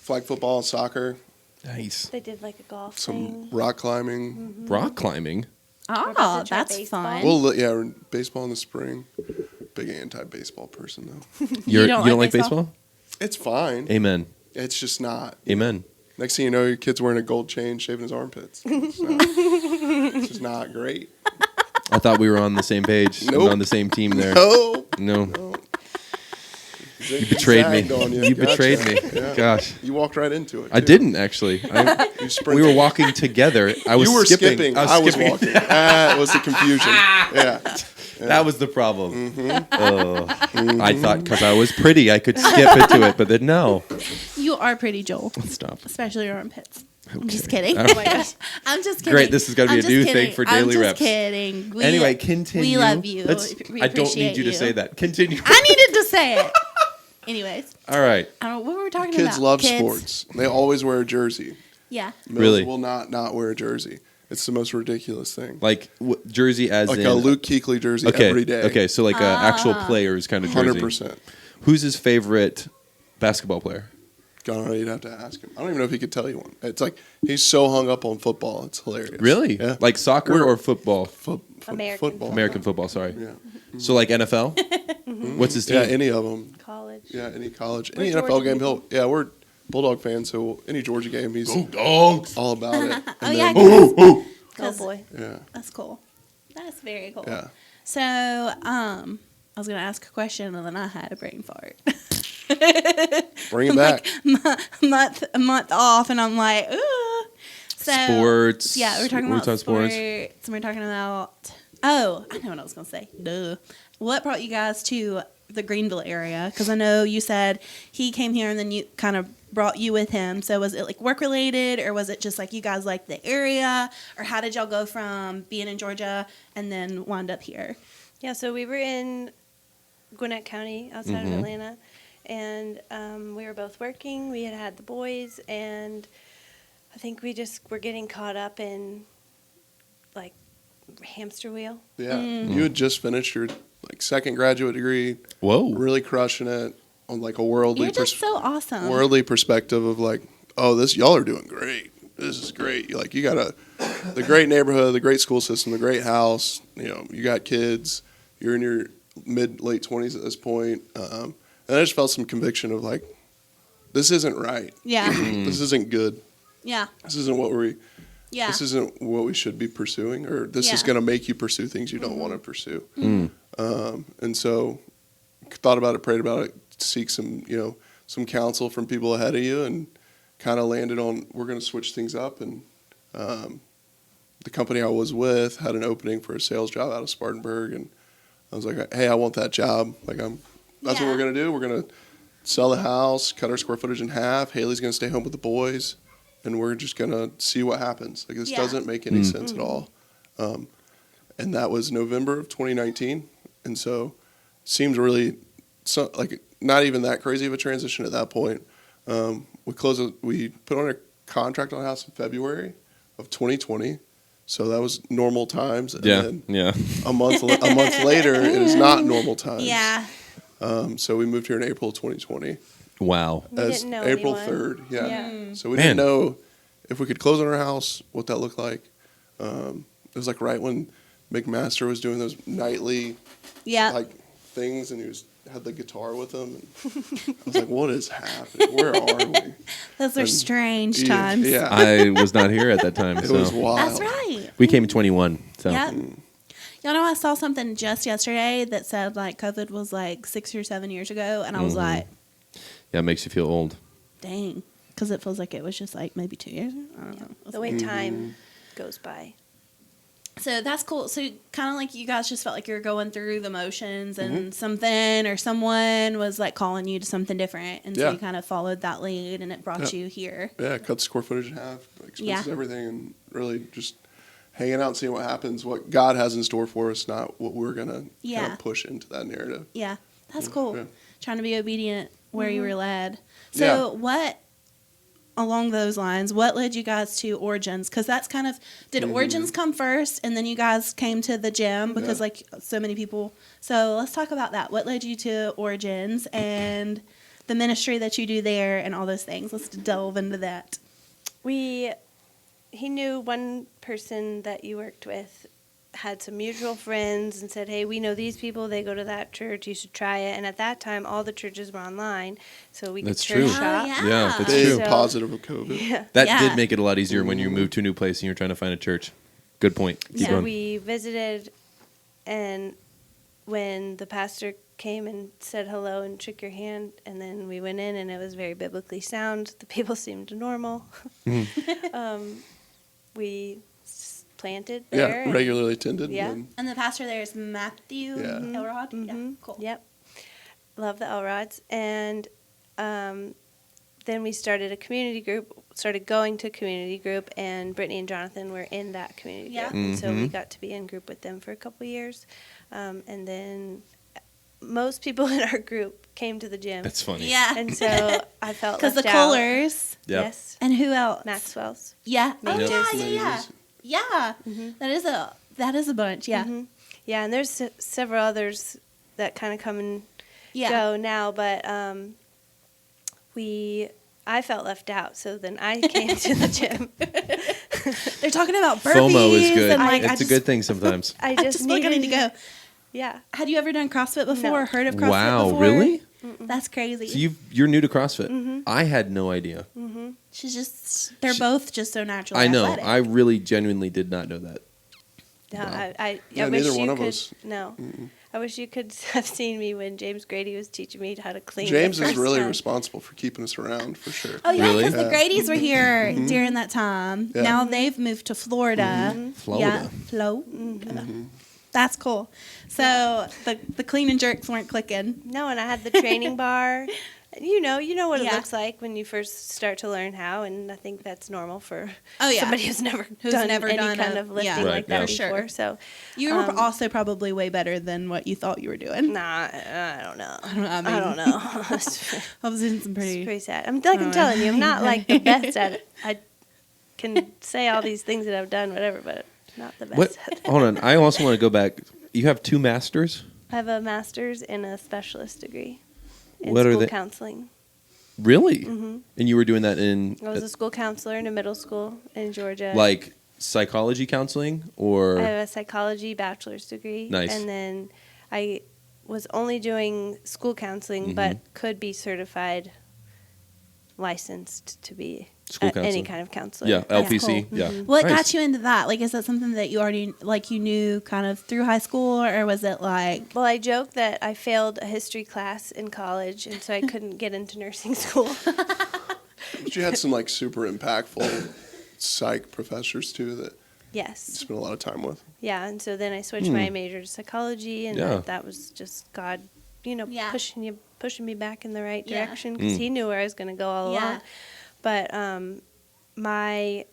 [SPEAKER 3] Flag football, soccer,
[SPEAKER 4] nice
[SPEAKER 2] They did like a golf
[SPEAKER 3] some
[SPEAKER 2] thing.
[SPEAKER 3] rock climbing.
[SPEAKER 4] rock climbing.
[SPEAKER 1] Oh,
[SPEAKER 2] about to try
[SPEAKER 1] that's
[SPEAKER 2] baseball.
[SPEAKER 1] fun.
[SPEAKER 3] Well, yeah, baseball in the spring. Big anti-baseball person though.
[SPEAKER 4] You
[SPEAKER 1] don't
[SPEAKER 4] don't
[SPEAKER 1] like
[SPEAKER 4] like baseball?
[SPEAKER 3] It's fine.
[SPEAKER 4] Amen.
[SPEAKER 3] It's just not.
[SPEAKER 4] Amen.
[SPEAKER 3] Next thing you know, your kid's wearing a gold chain, shaving his armpits. It's just not great.
[SPEAKER 4] I thought we were on the same page.
[SPEAKER 3] Nope.
[SPEAKER 4] On the same team there.
[SPEAKER 3] No.
[SPEAKER 4] No. You betrayed me.
[SPEAKER 3] Zagged on
[SPEAKER 4] You betrayed me.
[SPEAKER 3] Yeah.
[SPEAKER 4] Gosh.
[SPEAKER 3] You walked right into it.
[SPEAKER 4] I
[SPEAKER 3] too.
[SPEAKER 4] didn't actually.
[SPEAKER 3] You sprinted.
[SPEAKER 4] We were walking together. I was
[SPEAKER 3] You were skipping. I was
[SPEAKER 4] skipping.
[SPEAKER 3] walking. That was the confusion. Yeah.
[SPEAKER 4] That was the problem.
[SPEAKER 3] Mm-hmm.
[SPEAKER 4] Oh. I thought because I was pretty, I could skip into it, but then no.
[SPEAKER 1] You are pretty, Joel,
[SPEAKER 4] Stop.
[SPEAKER 1] especially your armpits. I'm
[SPEAKER 4] Okay.
[SPEAKER 1] just kidding.
[SPEAKER 4] Oh my
[SPEAKER 2] gosh.
[SPEAKER 1] I'm just kidding.
[SPEAKER 4] Great, this is gonna be
[SPEAKER 1] I'm
[SPEAKER 4] a
[SPEAKER 1] just
[SPEAKER 4] new thing
[SPEAKER 1] kidding.
[SPEAKER 4] for Daily
[SPEAKER 1] I'm
[SPEAKER 4] Reps.
[SPEAKER 1] just kidding. We,
[SPEAKER 4] Anyway, continue.
[SPEAKER 1] We love you. We
[SPEAKER 4] I don't need
[SPEAKER 1] appreciate
[SPEAKER 4] you to say that. Continue.
[SPEAKER 1] I needed to say it. Anyways,
[SPEAKER 4] All right.
[SPEAKER 1] I don't know what were we talking
[SPEAKER 3] Kids
[SPEAKER 1] about.
[SPEAKER 3] love sports. They always wear a jersey.
[SPEAKER 1] Yeah.
[SPEAKER 3] Mills
[SPEAKER 4] Really?
[SPEAKER 3] will not wear a jersey. It's the most ridiculous thing.
[SPEAKER 4] Like jersey as
[SPEAKER 3] Like
[SPEAKER 4] in
[SPEAKER 3] a Luke Kuechly jersey
[SPEAKER 4] okay,
[SPEAKER 3] every day.
[SPEAKER 4] Okay, so like a actual player's kind of jersey.
[SPEAKER 3] 100%.
[SPEAKER 4] Who's his favorite basketball player?
[SPEAKER 3] God, you'd have to ask him. I don't even know if he could tell you one. It's like he's so hung up on football. It's hilarious.
[SPEAKER 4] Really?
[SPEAKER 3] Yeah.
[SPEAKER 4] Like soccer
[SPEAKER 3] We're-
[SPEAKER 4] or football?
[SPEAKER 2] American
[SPEAKER 3] football.
[SPEAKER 4] American football, sorry.
[SPEAKER 3] Yeah.
[SPEAKER 4] So like NFL? What's his team?
[SPEAKER 3] Yeah, any of them.
[SPEAKER 2] College.
[SPEAKER 3] Yeah, any college,
[SPEAKER 2] We're
[SPEAKER 3] any NFL
[SPEAKER 2] Georgia
[SPEAKER 3] game.
[SPEAKER 2] people.
[SPEAKER 3] We're Bulldog fans, so any Georgia game, he's
[SPEAKER 4] Dogs.
[SPEAKER 3] all about it.
[SPEAKER 1] Oh,
[SPEAKER 3] And
[SPEAKER 1] yeah.
[SPEAKER 3] then-
[SPEAKER 2] Oh
[SPEAKER 1] 'Cause
[SPEAKER 2] boy.
[SPEAKER 3] yeah,
[SPEAKER 1] That's cool. That's very cool.
[SPEAKER 3] yeah.
[SPEAKER 1] So, I was going to ask a question and then I had a brain fart.
[SPEAKER 3] Bring it back.
[SPEAKER 1] a month off and I'm like, ooh. So,
[SPEAKER 4] Sports.
[SPEAKER 1] Yeah, we're talking
[SPEAKER 4] We're
[SPEAKER 1] about
[SPEAKER 4] talking
[SPEAKER 1] sports.
[SPEAKER 4] sports.
[SPEAKER 1] And we're talking about, oh, I know what I was going to say. Duh. What brought you guys to the Greenville area? Because I know you said he came here and then you kind of brought you with him. So was it like work related or was it just like you guys like the area? Or how did y'all go from being in Georgia and then wind up here?
[SPEAKER 2] Yeah, so we were in Gwinnett County outside
[SPEAKER 4] Mhm.
[SPEAKER 2] of Atlanta, and we were both working. We had the boys, and I think we just were getting caught up in like hamster wheel.
[SPEAKER 3] Yeah,
[SPEAKER 1] Mm.
[SPEAKER 3] you had just finished your second graduate degree,
[SPEAKER 4] Whoa.
[SPEAKER 3] really crushing it on like a worldly
[SPEAKER 1] You're just so awesome.
[SPEAKER 3] worldly perspective of like, oh, this y'all are doing great. This is great. You got the great neighborhood, the great school system, the great house. You got kids. You're in your late 20s at this point, and I just felt some conviction of like, this isn't right.
[SPEAKER 1] Yeah.
[SPEAKER 3] This isn't good.
[SPEAKER 1] Yeah.
[SPEAKER 3] This isn't what we.
[SPEAKER 1] Yeah.
[SPEAKER 3] This isn't what we should be pursuing, or this is
[SPEAKER 1] Yeah.
[SPEAKER 3] going to make you pursue things you don't want to pursue.
[SPEAKER 4] Mm.
[SPEAKER 3] And so, thought about it, prayed about it, seek some counsel from people ahead of you, and kind of landed on we're going to switch things up. And the company I was with had an opening for a sales job out of Spartanburg, and I was like, hey, I want that job. That's what
[SPEAKER 1] Yeah.
[SPEAKER 3] we're going to do. We're going to sell the house, cut our square footage in half. Haley's going to stay home with the boys, and we're just going to see what happens. This
[SPEAKER 1] Yeah.
[SPEAKER 3] doesn't make any sense at all. And that was November of 2019. And so seems really not even that crazy of a transition at that point. We put on a contract on the house in February of 2020. So that was normal times. And
[SPEAKER 4] Yeah.
[SPEAKER 3] then
[SPEAKER 4] Yeah.
[SPEAKER 3] a month later, it is not normal times.
[SPEAKER 1] Yeah.
[SPEAKER 3] So we moved here in April of 2020.
[SPEAKER 4] Wow.
[SPEAKER 2] We
[SPEAKER 3] As
[SPEAKER 2] didn't know
[SPEAKER 3] April
[SPEAKER 2] anyone.
[SPEAKER 3] 3rd. Yeah.
[SPEAKER 2] Yeah.
[SPEAKER 3] So we
[SPEAKER 4] Man.
[SPEAKER 3] didn't know if we could close on our house, what that looked like. It was right when McMaster was doing those nightly
[SPEAKER 1] Yeah.
[SPEAKER 3] things, and he had the guitar with him. And I was like, what is happening? Where are we?
[SPEAKER 1] Those are
[SPEAKER 3] And-
[SPEAKER 1] strange times.
[SPEAKER 3] Yeah.
[SPEAKER 4] I was not here at that time.
[SPEAKER 3] It
[SPEAKER 4] so
[SPEAKER 3] was wild.
[SPEAKER 1] That's right.
[SPEAKER 4] we came in 21. So
[SPEAKER 1] Yep. Y'all know I saw something just yesterday that said like COVID was like 6 or 7 years ago, and I was like,
[SPEAKER 4] Yeah, it makes you feel old.
[SPEAKER 1] dang, because it feels like it was just like maybe 2 years. I don't know.
[SPEAKER 2] The way time goes by.
[SPEAKER 1] So that's cool. So kind of like you guys just felt like you were going through the motions, and something or someone was like calling you to something different, and so
[SPEAKER 3] Yeah.
[SPEAKER 1] you kind of followed that lead, and it brought
[SPEAKER 3] Yeah.
[SPEAKER 1] you here.
[SPEAKER 3] Yeah, cut the square footage in half, expenses,
[SPEAKER 1] Yeah.
[SPEAKER 3] everything, and really just hanging out and seeing what happens, what God has in store for us, not what we're going to
[SPEAKER 1] Yeah.
[SPEAKER 3] kind of push into that narrative.
[SPEAKER 1] Yeah, that's cool.
[SPEAKER 3] Yeah.
[SPEAKER 1] Trying to be obedient where you were led. So
[SPEAKER 3] Yeah.
[SPEAKER 1] what, along those lines, what led you guys to Origins? Because that's kind of, did Origins come first and then you guys came to the gym? Because
[SPEAKER 3] Yeah.
[SPEAKER 1] like so many people. So let's talk about that. What led you to Origins and the ministry that you do there and all those things? Let's delve into that.
[SPEAKER 2] He knew one person that you worked with had some mutual friends and said, hey, we know these people, they go to that church, you should try it. And at that time, all the churches were online, so we could
[SPEAKER 4] That's
[SPEAKER 2] church
[SPEAKER 4] true.
[SPEAKER 2] shop.
[SPEAKER 1] Oh, yeah.
[SPEAKER 4] Yeah, that's
[SPEAKER 3] Big
[SPEAKER 4] true.
[SPEAKER 2] So-
[SPEAKER 3] positive of COVID.
[SPEAKER 2] Yeah.
[SPEAKER 4] That
[SPEAKER 1] Yeah.
[SPEAKER 4] did make it a lot easier when you moved to a new place and you're trying to find a church. Good point. Keep
[SPEAKER 1] Yeah.
[SPEAKER 2] So
[SPEAKER 4] going.
[SPEAKER 2] we visited, and when the pastor came and said hello and shook your hand, and then we went in, and it was very biblically sound. The people seemed normal. We planted there.
[SPEAKER 3] Yeah,
[SPEAKER 2] and-
[SPEAKER 3] regularly attended.
[SPEAKER 2] Yeah.
[SPEAKER 3] And
[SPEAKER 1] And the pastor there is Matthew
[SPEAKER 3] Yeah.
[SPEAKER 1] Elrod. Yeah,
[SPEAKER 2] Mhm.
[SPEAKER 1] cool.
[SPEAKER 2] Yep. Love the Elrods. And then we started a community group, started going to community group, and Brittany and Jonathan were in that community
[SPEAKER 1] Yeah.
[SPEAKER 2] group. And so we got to be in group with them for a couple years. And then most people in our group came to the gym.
[SPEAKER 4] That's funny.
[SPEAKER 1] Yeah.
[SPEAKER 2] And so I felt
[SPEAKER 1] Because
[SPEAKER 2] left
[SPEAKER 1] the
[SPEAKER 2] out.
[SPEAKER 1] Kohlers.
[SPEAKER 4] Yep.
[SPEAKER 2] Yes.
[SPEAKER 1] And who else?
[SPEAKER 2] Maxwell's.
[SPEAKER 1] Yeah. Oh,
[SPEAKER 2] Majors.
[SPEAKER 1] yeah. Yeah. That is a bunch. Yeah.
[SPEAKER 2] Mhm. Yeah, and there's several others that kind of come and
[SPEAKER 1] Yeah.
[SPEAKER 2] go now, but I felt left out, so then I came to the gym.
[SPEAKER 1] They're talking about burpees.
[SPEAKER 4] FOMO is good.
[SPEAKER 1] And like,
[SPEAKER 4] It's a good thing sometimes.
[SPEAKER 2] I
[SPEAKER 1] I
[SPEAKER 2] just
[SPEAKER 1] just feel like I need to go.
[SPEAKER 2] Yeah.
[SPEAKER 1] Had you ever done CrossFit before
[SPEAKER 2] No.
[SPEAKER 1] or heard of CrossFit
[SPEAKER 4] Wow,
[SPEAKER 1] before?
[SPEAKER 4] really?
[SPEAKER 1] That's crazy.
[SPEAKER 4] So you're new to CrossFit. I had no idea.
[SPEAKER 1] They're both just so naturally
[SPEAKER 4] I know.
[SPEAKER 1] athletic.
[SPEAKER 4] I really genuinely did not know that.
[SPEAKER 2] No,
[SPEAKER 4] Wow.
[SPEAKER 2] I
[SPEAKER 3] Yeah,
[SPEAKER 2] wish
[SPEAKER 3] neither
[SPEAKER 2] you
[SPEAKER 3] one of
[SPEAKER 2] could.
[SPEAKER 3] us.
[SPEAKER 2] No, I wish you could have seen me when James Grady was teaching me how to clean.
[SPEAKER 3] James
[SPEAKER 2] the
[SPEAKER 3] is
[SPEAKER 2] first
[SPEAKER 3] really
[SPEAKER 2] time.
[SPEAKER 3] responsible for keeping us around, for sure.
[SPEAKER 1] Oh yeah,
[SPEAKER 4] Really?
[SPEAKER 1] because the
[SPEAKER 3] Yeah.
[SPEAKER 1] Grady's were here during that time.
[SPEAKER 3] Yeah.
[SPEAKER 1] Now they've moved to Florida.
[SPEAKER 4] Florida.
[SPEAKER 1] Yeah, Florida. That's cool. So the clean and jerks weren't clicking.
[SPEAKER 2] No, and I had the training bar. You know what it
[SPEAKER 1] Yeah.
[SPEAKER 2] looks like when you first start to learn how, and I think that's normal for
[SPEAKER 1] Oh, yeah.
[SPEAKER 2] somebody who's never
[SPEAKER 1] Who's
[SPEAKER 2] done
[SPEAKER 1] never
[SPEAKER 2] any
[SPEAKER 1] done
[SPEAKER 2] kind
[SPEAKER 1] a-
[SPEAKER 2] of lifting
[SPEAKER 1] yeah.
[SPEAKER 4] Right,
[SPEAKER 2] like that
[SPEAKER 4] yeah.
[SPEAKER 1] For sure.
[SPEAKER 2] before. So,
[SPEAKER 1] You were also probably way better than what you thought you were doing.
[SPEAKER 2] nah, I don't know.
[SPEAKER 1] I
[SPEAKER 2] I don't know. It's
[SPEAKER 1] I was in some pretty.
[SPEAKER 2] pretty sad. I'm telling you, I'm not like the best at it. I can say all these things that I've done, whatever, but not the best
[SPEAKER 4] What?
[SPEAKER 2] at it.
[SPEAKER 4] Hold on. I also want to go back. You have 2 masters?
[SPEAKER 2] I have a master's and a specialist degree in
[SPEAKER 4] What are
[SPEAKER 2] school
[SPEAKER 4] they-
[SPEAKER 2] counseling.
[SPEAKER 4] Really? And you were doing that in
[SPEAKER 2] I was a school counselor in a middle school in Georgia.
[SPEAKER 4] like psychology counseling or
[SPEAKER 2] I have a psychology bachelor's degree.
[SPEAKER 4] Nice.
[SPEAKER 2] And then I was only doing school counseling, but could be certified, licensed to be
[SPEAKER 4] School
[SPEAKER 2] any
[SPEAKER 4] counselor.
[SPEAKER 2] kind of counselor.
[SPEAKER 4] yeah, LPC.
[SPEAKER 1] cool.
[SPEAKER 4] Yeah.
[SPEAKER 1] What
[SPEAKER 4] Nice.
[SPEAKER 1] got you into that? Like, is that something that you already like you knew kind of through high school, or was it like?
[SPEAKER 2] Well, I joke that I failed a history class in college, and so I couldn't get into nursing school.
[SPEAKER 3] But you had some like super impactful psych professors too that you
[SPEAKER 2] Yes.
[SPEAKER 3] spent a lot of time with.
[SPEAKER 2] Yeah, and so then I switched my major to psychology, and
[SPEAKER 4] Yeah.
[SPEAKER 2] that was just God,
[SPEAKER 1] Yeah.
[SPEAKER 2] pushing me back in the right
[SPEAKER 1] Yeah.
[SPEAKER 2] direction because He knew where I was going to go all
[SPEAKER 1] Yeah.
[SPEAKER 2] along. But my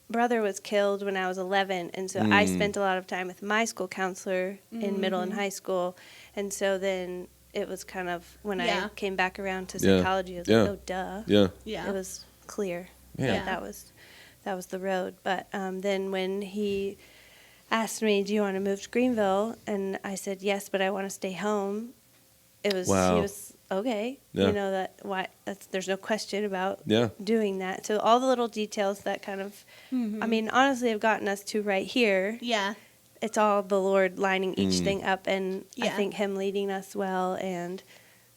[SPEAKER 2] brother was killed when I was 11, and so I spent a lot of time with my school counselor in middle and high school, and so then it was kind of when
[SPEAKER 1] Yeah.
[SPEAKER 2] I came back around to
[SPEAKER 4] Yeah.
[SPEAKER 2] psychology, I was
[SPEAKER 4] Yeah.
[SPEAKER 2] like, oh, duh.
[SPEAKER 4] Yeah.
[SPEAKER 1] Yeah.
[SPEAKER 2] It was clear.
[SPEAKER 4] Yeah.
[SPEAKER 2] That was the road. But then when he asked me, "Do you want to move to Greenville?" and I said yes, but I want to stay home. It was
[SPEAKER 4] Wow.
[SPEAKER 2] he was okay.
[SPEAKER 4] Yeah.
[SPEAKER 2] You know there's no question about
[SPEAKER 4] Yeah.
[SPEAKER 2] doing that. So all the little details that kind of, I mean, honestly, have gotten us to right here.
[SPEAKER 1] Yeah.
[SPEAKER 2] It's all the Lord lining each thing up, and I
[SPEAKER 1] Yeah.
[SPEAKER 2] think Him leading us well and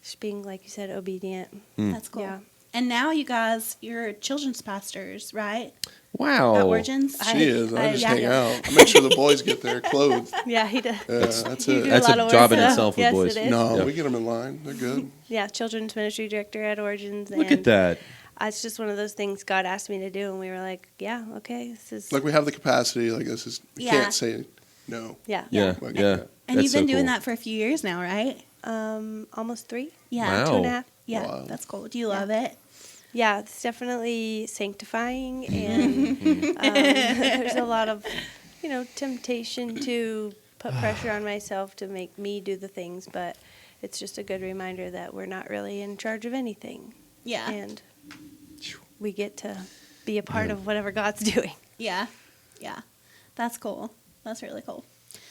[SPEAKER 2] just being, like you said, obedient.
[SPEAKER 1] That's cool.
[SPEAKER 2] Yeah.
[SPEAKER 1] And now you guys, you're children's pastors, right?
[SPEAKER 4] Wow.
[SPEAKER 1] at Origins?
[SPEAKER 3] She is. I just
[SPEAKER 2] yeah.
[SPEAKER 3] hang out. I make sure the boys get there clothed.
[SPEAKER 2] Yeah, he does.
[SPEAKER 3] Yeah, that's
[SPEAKER 2] You
[SPEAKER 3] it.
[SPEAKER 2] do
[SPEAKER 4] That's
[SPEAKER 2] lot
[SPEAKER 4] a
[SPEAKER 2] of
[SPEAKER 4] job
[SPEAKER 2] work,
[SPEAKER 4] in
[SPEAKER 2] so-
[SPEAKER 4] itself with
[SPEAKER 2] yes,
[SPEAKER 4] boys.
[SPEAKER 2] It is.
[SPEAKER 3] No,
[SPEAKER 4] Yeah.
[SPEAKER 3] we get them in line. They're good.
[SPEAKER 2] Yeah, children's ministry director at Origins.
[SPEAKER 4] Look
[SPEAKER 2] and
[SPEAKER 4] at that.
[SPEAKER 2] It's just one of those things God asked me to do, and we were like, yeah, okay, this is.
[SPEAKER 3] Like we have the capacity. Like this is. We
[SPEAKER 1] Yeah.
[SPEAKER 3] can't say no.
[SPEAKER 2] yeah.
[SPEAKER 4] Yeah.
[SPEAKER 3] Like,
[SPEAKER 4] Yeah.
[SPEAKER 1] And
[SPEAKER 4] That's
[SPEAKER 1] you've been
[SPEAKER 4] so
[SPEAKER 1] doing
[SPEAKER 4] cool.
[SPEAKER 1] that for a few years now, right?
[SPEAKER 2] Almost 3.
[SPEAKER 1] Yeah.
[SPEAKER 4] Wow.
[SPEAKER 2] 2.5.
[SPEAKER 1] Yeah,
[SPEAKER 3] Wow.
[SPEAKER 1] that's cool. Do you love it?
[SPEAKER 2] Yeah, it's definitely sanctifying, and there's a lot of, temptation to put pressure on myself to make me do the things, but it's just a good reminder that we're not really in charge of anything,
[SPEAKER 1] Yeah.
[SPEAKER 2] and we get to be a part of whatever God's doing.
[SPEAKER 1] Yeah. Yeah. That's cool. That's really cool.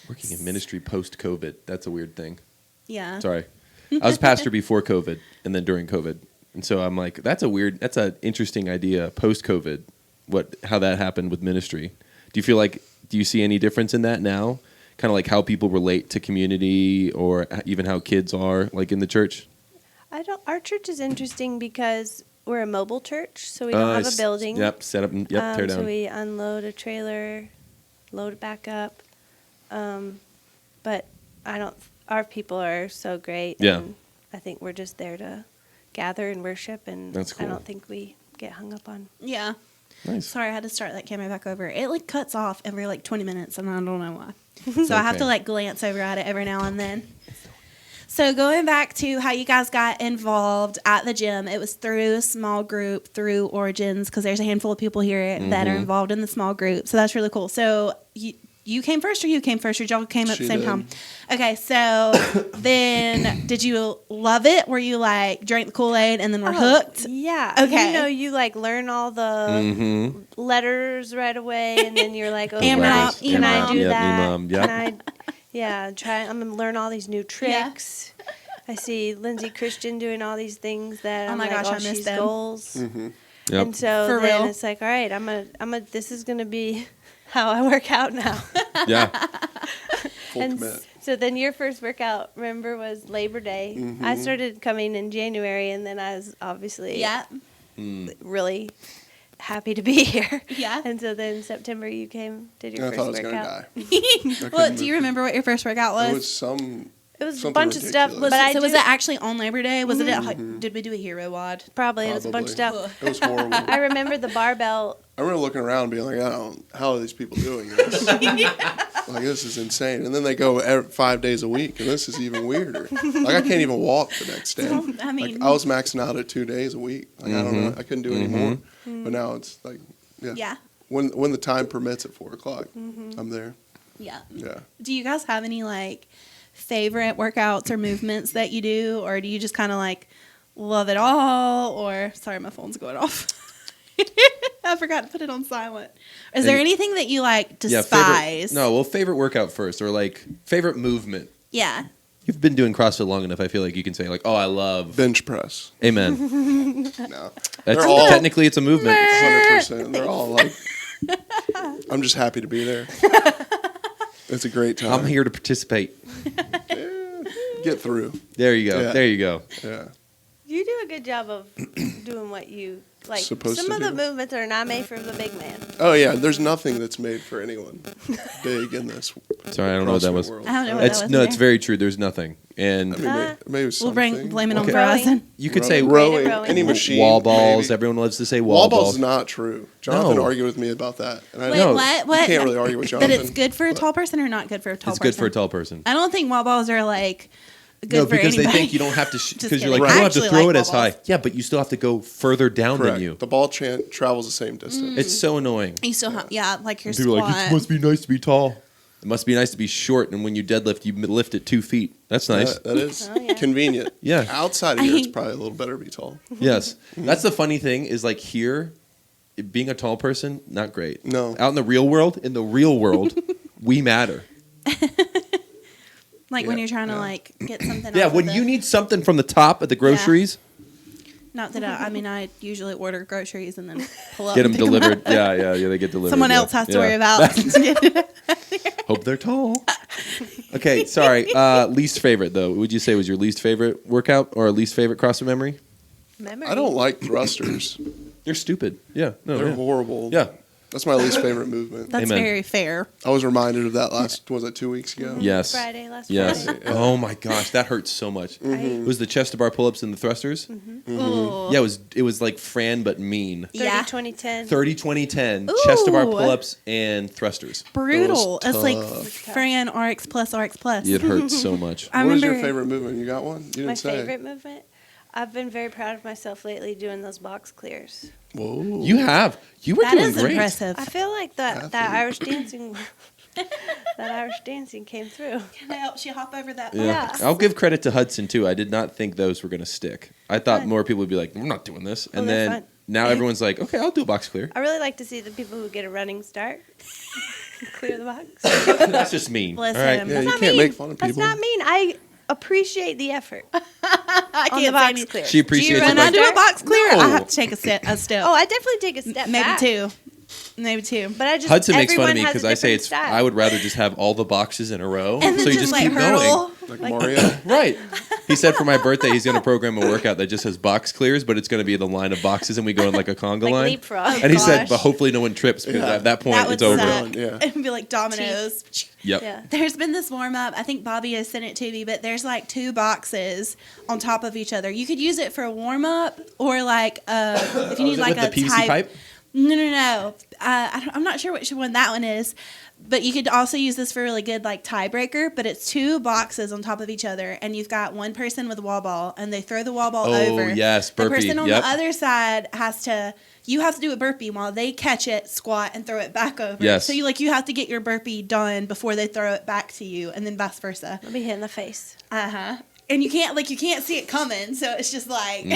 [SPEAKER 4] Working in ministry post-COVID. That's a weird thing.
[SPEAKER 1] Yeah.
[SPEAKER 4] Sorry. I was pastor before COVID and then during COVID. And so I'm like, that's an interesting idea post-COVID, how that happened with ministry. Do you see any difference in that now? Kind of like how people relate to community or even how kids are like in the church?
[SPEAKER 2] Our church is interesting because we're a mobile church, so we don't have a building.
[SPEAKER 4] Yep, set up and tear down.
[SPEAKER 2] So we unload a trailer, load it back up. But our people are so great.
[SPEAKER 4] Yeah.
[SPEAKER 2] And I think we're just there to gather and worship, and
[SPEAKER 4] That's cool.
[SPEAKER 2] I don't think we get hung up on.
[SPEAKER 1] Yeah.
[SPEAKER 4] Nice.
[SPEAKER 1] Sorry, I had to start that camera back over. It like cuts off every like 20 minutes, and I don't know why. So I have to
[SPEAKER 4] Okay.
[SPEAKER 1] like glance over at it every now and then. So going back to how you guys got involved at the gym, it was through a small group, through Origins, because there's a handful of people here that are involved in the small group. So that's really cool. So you came first, or you came first, or y'all came at the
[SPEAKER 3] She
[SPEAKER 1] same
[SPEAKER 3] did.
[SPEAKER 1] time? Okay, so then did you love it? Were you like drank the Kool-Aid and then were hooked?
[SPEAKER 2] Yeah.
[SPEAKER 1] Okay.
[SPEAKER 2] You like learn all the
[SPEAKER 4] Mm-hmm.
[SPEAKER 2] letters right away, and then you're like, oh,
[SPEAKER 1] Amrop,
[SPEAKER 2] can I do
[SPEAKER 1] Emom.
[SPEAKER 2] that?
[SPEAKER 4] Emom, yep.
[SPEAKER 2] Can I? I'm gonna learn all these new tricks. I see Lindsay Christian doing all these things that
[SPEAKER 1] Oh
[SPEAKER 2] I'm
[SPEAKER 1] my
[SPEAKER 2] like,
[SPEAKER 1] gosh, I miss
[SPEAKER 2] she's
[SPEAKER 1] them.
[SPEAKER 2] goals.
[SPEAKER 4] Yep.
[SPEAKER 2] And so
[SPEAKER 1] For
[SPEAKER 2] then
[SPEAKER 1] real.
[SPEAKER 2] it's like, all right, this is gonna be how I work out now.
[SPEAKER 4] Yeah.
[SPEAKER 3] Full
[SPEAKER 2] And
[SPEAKER 3] commit.
[SPEAKER 2] so then your first workout, remember, was Labor Day. I started coming in January, and then I was obviously
[SPEAKER 1] Yeah.
[SPEAKER 2] really happy to be here.
[SPEAKER 1] Yeah.
[SPEAKER 2] And so then September you did your
[SPEAKER 3] I
[SPEAKER 2] first
[SPEAKER 3] thought I was
[SPEAKER 2] workout.
[SPEAKER 3] gonna die.
[SPEAKER 1] Well, do you remember what your first workout
[SPEAKER 3] It
[SPEAKER 1] was?
[SPEAKER 3] was some.
[SPEAKER 2] It was a
[SPEAKER 3] Something
[SPEAKER 2] bunch of stuff,
[SPEAKER 3] ridiculous.
[SPEAKER 2] but I
[SPEAKER 1] So was
[SPEAKER 2] do-
[SPEAKER 1] it actually on Labor Day? Was it at, did we do a hero wad?
[SPEAKER 2] probably it was a bunch of
[SPEAKER 3] Probably.
[SPEAKER 2] stuff.
[SPEAKER 3] It was horrible.
[SPEAKER 2] I remember the barbell.
[SPEAKER 3] I remember looking around, being like, how are these people doing this? Like, this is insane. And then they go 5 days a week, and this is even weirder. Like, I can't even walk the next day.
[SPEAKER 1] I mean-
[SPEAKER 3] like, I was maxing out at 2 days a week. Like, I don't know, I couldn't do any more. But now it's like,
[SPEAKER 1] Yeah.
[SPEAKER 3] When the time permits at 4 o'clock, I'm there.
[SPEAKER 1] Yeah.
[SPEAKER 3] Yeah.
[SPEAKER 1] Do you guys have any like favorite workouts or movements that you do, or do you just kind of like love it all? Or sorry, my phone's going off. I forgot to put it on silent. Is there anything that you like despise?
[SPEAKER 4] Favorite workout first, or like favorite movement.
[SPEAKER 1] Yeah.
[SPEAKER 4] You've been doing CrossFit long enough. I feel like you can say like, oh, I love.
[SPEAKER 3] Bench press.
[SPEAKER 4] Amen.
[SPEAKER 3] No.
[SPEAKER 4] That's,
[SPEAKER 3] They're all
[SPEAKER 4] technically, it's a movement.
[SPEAKER 3] 100%. They're all like, I'm just happy to be there. It's a great time.
[SPEAKER 4] I'm here to participate.
[SPEAKER 3] Get through.
[SPEAKER 4] There you go.
[SPEAKER 3] Yeah.
[SPEAKER 4] There you go.
[SPEAKER 3] Yeah.
[SPEAKER 2] You do a good job of doing what you like.
[SPEAKER 3] Supposed
[SPEAKER 2] Some
[SPEAKER 3] to
[SPEAKER 2] of the
[SPEAKER 3] do.
[SPEAKER 2] movements are not made for the big man.
[SPEAKER 3] Oh, yeah. There's nothing that's made for anyone big in this
[SPEAKER 4] Sorry, I don't know what that
[SPEAKER 3] CrossFit
[SPEAKER 4] was.
[SPEAKER 3] world.
[SPEAKER 1] I don't know what
[SPEAKER 4] It's
[SPEAKER 1] that was.
[SPEAKER 4] no,
[SPEAKER 1] either.
[SPEAKER 4] it's very true. There's nothing, and
[SPEAKER 3] I mean, maybe
[SPEAKER 1] We'll blame it on
[SPEAKER 4] Okay.
[SPEAKER 1] Verizon.
[SPEAKER 4] you could say
[SPEAKER 3] rowing,
[SPEAKER 2] Rowing.
[SPEAKER 3] any machine.
[SPEAKER 4] wall balls.
[SPEAKER 3] maybe.
[SPEAKER 4] Everyone loves to say
[SPEAKER 3] Wall
[SPEAKER 4] wall
[SPEAKER 3] balls
[SPEAKER 4] balls.
[SPEAKER 3] is not true. Jonathan
[SPEAKER 4] No.
[SPEAKER 3] argued with me about that. And I
[SPEAKER 1] Wait,
[SPEAKER 4] No.
[SPEAKER 1] what?
[SPEAKER 3] can't really argue with
[SPEAKER 1] That
[SPEAKER 3] Jonathan.
[SPEAKER 1] it's good for a tall person or not good for a tall
[SPEAKER 4] It's
[SPEAKER 1] person?
[SPEAKER 4] good for a tall person.
[SPEAKER 1] I don't think wall balls are like good
[SPEAKER 4] No,
[SPEAKER 1] for
[SPEAKER 4] because
[SPEAKER 1] anybody.
[SPEAKER 4] they think you don't have to.
[SPEAKER 1] Just
[SPEAKER 4] Because you're like,
[SPEAKER 1] kidding.
[SPEAKER 4] you
[SPEAKER 1] I
[SPEAKER 4] don't have to
[SPEAKER 1] actually
[SPEAKER 4] throw
[SPEAKER 1] like
[SPEAKER 4] it as
[SPEAKER 1] wall
[SPEAKER 4] high.
[SPEAKER 1] balls.
[SPEAKER 4] Yeah, but you still have to go further down
[SPEAKER 3] Correct.
[SPEAKER 4] than you.
[SPEAKER 3] The ball travels the same distance.
[SPEAKER 4] It's so annoying.
[SPEAKER 1] You still have, like your
[SPEAKER 4] People are
[SPEAKER 1] squat.
[SPEAKER 4] like, it must be nice to be tall. It must be nice to be short, and when you deadlift, you lift it 2 feet. That's nice.
[SPEAKER 3] That is
[SPEAKER 2] Oh, yeah.
[SPEAKER 3] convenient.
[SPEAKER 4] Yeah.
[SPEAKER 3] Outside of here, it's probably a little better to be tall.
[SPEAKER 4] Yes. That's the funny thing is like here, being a tall person, not great.
[SPEAKER 3] No.
[SPEAKER 4] Out in the real world, we matter.
[SPEAKER 1] Like when
[SPEAKER 3] Yeah,
[SPEAKER 1] you're trying to
[SPEAKER 3] yeah.
[SPEAKER 1] like get something.
[SPEAKER 4] Yeah,
[SPEAKER 1] off
[SPEAKER 4] when
[SPEAKER 1] of
[SPEAKER 4] you
[SPEAKER 1] the-
[SPEAKER 4] need something from the top at the groceries,
[SPEAKER 1] Not that I mean, I usually order groceries and then pull up.
[SPEAKER 4] get them
[SPEAKER 1] and pick 'em
[SPEAKER 4] delivered.
[SPEAKER 1] up.
[SPEAKER 4] Yeah, they get delivered.
[SPEAKER 1] Someone
[SPEAKER 4] yeah.
[SPEAKER 1] else has to
[SPEAKER 4] Yeah.
[SPEAKER 1] worry about.
[SPEAKER 4] Hope they're tall. Okay, sorry. Least favorite though. Would you say was your least favorite workout or least favorite CrossFit memory?
[SPEAKER 2] Memory.
[SPEAKER 3] I don't like thrusters.
[SPEAKER 4] They're stupid. Yeah. No.
[SPEAKER 3] They're
[SPEAKER 4] yeah.
[SPEAKER 3] horrible.
[SPEAKER 4] Yeah.
[SPEAKER 3] That's my least favorite movement.
[SPEAKER 1] That's
[SPEAKER 4] Amen.
[SPEAKER 1] very fair.
[SPEAKER 3] I was reminded of that was that 2 weeks ago?
[SPEAKER 4] Yes.
[SPEAKER 2] Last
[SPEAKER 4] Yes.
[SPEAKER 2] Friday.
[SPEAKER 4] Oh my gosh, that hurts so much. It was the chest to bar pull-ups and the thrusters.
[SPEAKER 1] Ooh.
[SPEAKER 4] Yeah, it was like Fran but mean.
[SPEAKER 2] 30,
[SPEAKER 1] Yeah.
[SPEAKER 2] 20, 10.
[SPEAKER 4] 30, 20, 10, chest to bar
[SPEAKER 1] Ooh.
[SPEAKER 4] pull-ups and thrusters.
[SPEAKER 1] Brutal.
[SPEAKER 3] It was
[SPEAKER 1] It's like
[SPEAKER 3] tough.
[SPEAKER 1] Fran RX plus RX plus.
[SPEAKER 4] It hurts so much.
[SPEAKER 1] I
[SPEAKER 3] What was your
[SPEAKER 1] remember-
[SPEAKER 3] favorite movement? You got one? You didn't
[SPEAKER 2] My
[SPEAKER 3] say.
[SPEAKER 2] favorite movement? I've been very proud of myself lately doing those box clears.
[SPEAKER 3] Whoa.
[SPEAKER 4] You have. You were
[SPEAKER 1] That
[SPEAKER 4] doing
[SPEAKER 1] is
[SPEAKER 4] great.
[SPEAKER 1] impressive.
[SPEAKER 2] I feel like that
[SPEAKER 3] Athlete.
[SPEAKER 2] Irish dancing that Irish dancing came through.
[SPEAKER 1] Can I help you hop over that?
[SPEAKER 4] Yeah.
[SPEAKER 2] Yeah.
[SPEAKER 4] I'll give credit to Hudson too. I did not think those were going to stick. I thought
[SPEAKER 2] Fun.
[SPEAKER 4] more people would be like, "We're not doing this," and
[SPEAKER 2] they're
[SPEAKER 4] then
[SPEAKER 2] fun.
[SPEAKER 4] now everyone's like, "Okay, I'll do a box clear."
[SPEAKER 2] I really like to see the people who get a running start clear the box.
[SPEAKER 4] That's just mean.
[SPEAKER 1] Listen.
[SPEAKER 4] All right.
[SPEAKER 3] Yeah,
[SPEAKER 2] That's
[SPEAKER 3] you
[SPEAKER 2] not
[SPEAKER 3] can't
[SPEAKER 2] mean.
[SPEAKER 3] make fun of
[SPEAKER 2] That's
[SPEAKER 3] people.
[SPEAKER 2] not mean. I appreciate the effort
[SPEAKER 1] I
[SPEAKER 2] on
[SPEAKER 1] can't
[SPEAKER 2] the
[SPEAKER 1] say
[SPEAKER 2] box
[SPEAKER 1] any-
[SPEAKER 2] clear.
[SPEAKER 4] She appreciates
[SPEAKER 1] When
[SPEAKER 4] it.
[SPEAKER 1] I
[SPEAKER 4] Like,
[SPEAKER 1] do a box clear,
[SPEAKER 4] No.
[SPEAKER 1] I have to take a step.
[SPEAKER 2] Oh, I definitely take a step
[SPEAKER 1] Maybe
[SPEAKER 2] back.
[SPEAKER 1] two. Maybe two.
[SPEAKER 2] But I just
[SPEAKER 4] Hudson makes fun of
[SPEAKER 2] everyone
[SPEAKER 4] me
[SPEAKER 2] has a
[SPEAKER 4] because I say
[SPEAKER 2] different
[SPEAKER 4] it's.
[SPEAKER 2] style.
[SPEAKER 4] I would rather just have all the boxes in a row,
[SPEAKER 1] And then
[SPEAKER 4] so you
[SPEAKER 1] just
[SPEAKER 4] just
[SPEAKER 1] like
[SPEAKER 4] keep
[SPEAKER 1] hurdle.
[SPEAKER 3] Like Mario.
[SPEAKER 4] Right. He said for my birthday he's going to program a workout that just has box clears, but it's going to be the line of boxes, and we go in like a conga
[SPEAKER 2] Like
[SPEAKER 4] line.
[SPEAKER 2] leapfrog.
[SPEAKER 4] And he said,
[SPEAKER 1] Gosh.
[SPEAKER 4] but hopefully no one trips because
[SPEAKER 3] Yeah.
[SPEAKER 4] at that point
[SPEAKER 1] That would
[SPEAKER 4] it's over.
[SPEAKER 1] suck.
[SPEAKER 3] Yeah.
[SPEAKER 1] It'd be like dominoes.
[SPEAKER 4] Yep.
[SPEAKER 2] Yeah.
[SPEAKER 1] There's been this warm up. I think Bobby has sent it to me, but there's like two boxes on top of each other. You could use it for a warm up or like if you need
[SPEAKER 4] Is it
[SPEAKER 1] like
[SPEAKER 4] with
[SPEAKER 1] a
[SPEAKER 4] the PVC
[SPEAKER 1] type.
[SPEAKER 4] pipe?
[SPEAKER 1] No. I'm not sure which one that one is, but you could also use this for really good like tiebreaker. But it's two boxes on top of each other, and you've got one person with a wall ball, and they throw the wall ball
[SPEAKER 4] Oh,
[SPEAKER 1] over.
[SPEAKER 4] yes,
[SPEAKER 1] The
[SPEAKER 4] burpee.
[SPEAKER 1] person on
[SPEAKER 4] Yep.
[SPEAKER 1] the other side you have to do a burpee while they catch it, squat, and throw it back over.
[SPEAKER 4] Yes.
[SPEAKER 1] So you have to get your burpee done before they throw it back to you, and then vice versa.
[SPEAKER 2] I'll be hit in the face.
[SPEAKER 1] And you can't see it coming, so it's just like.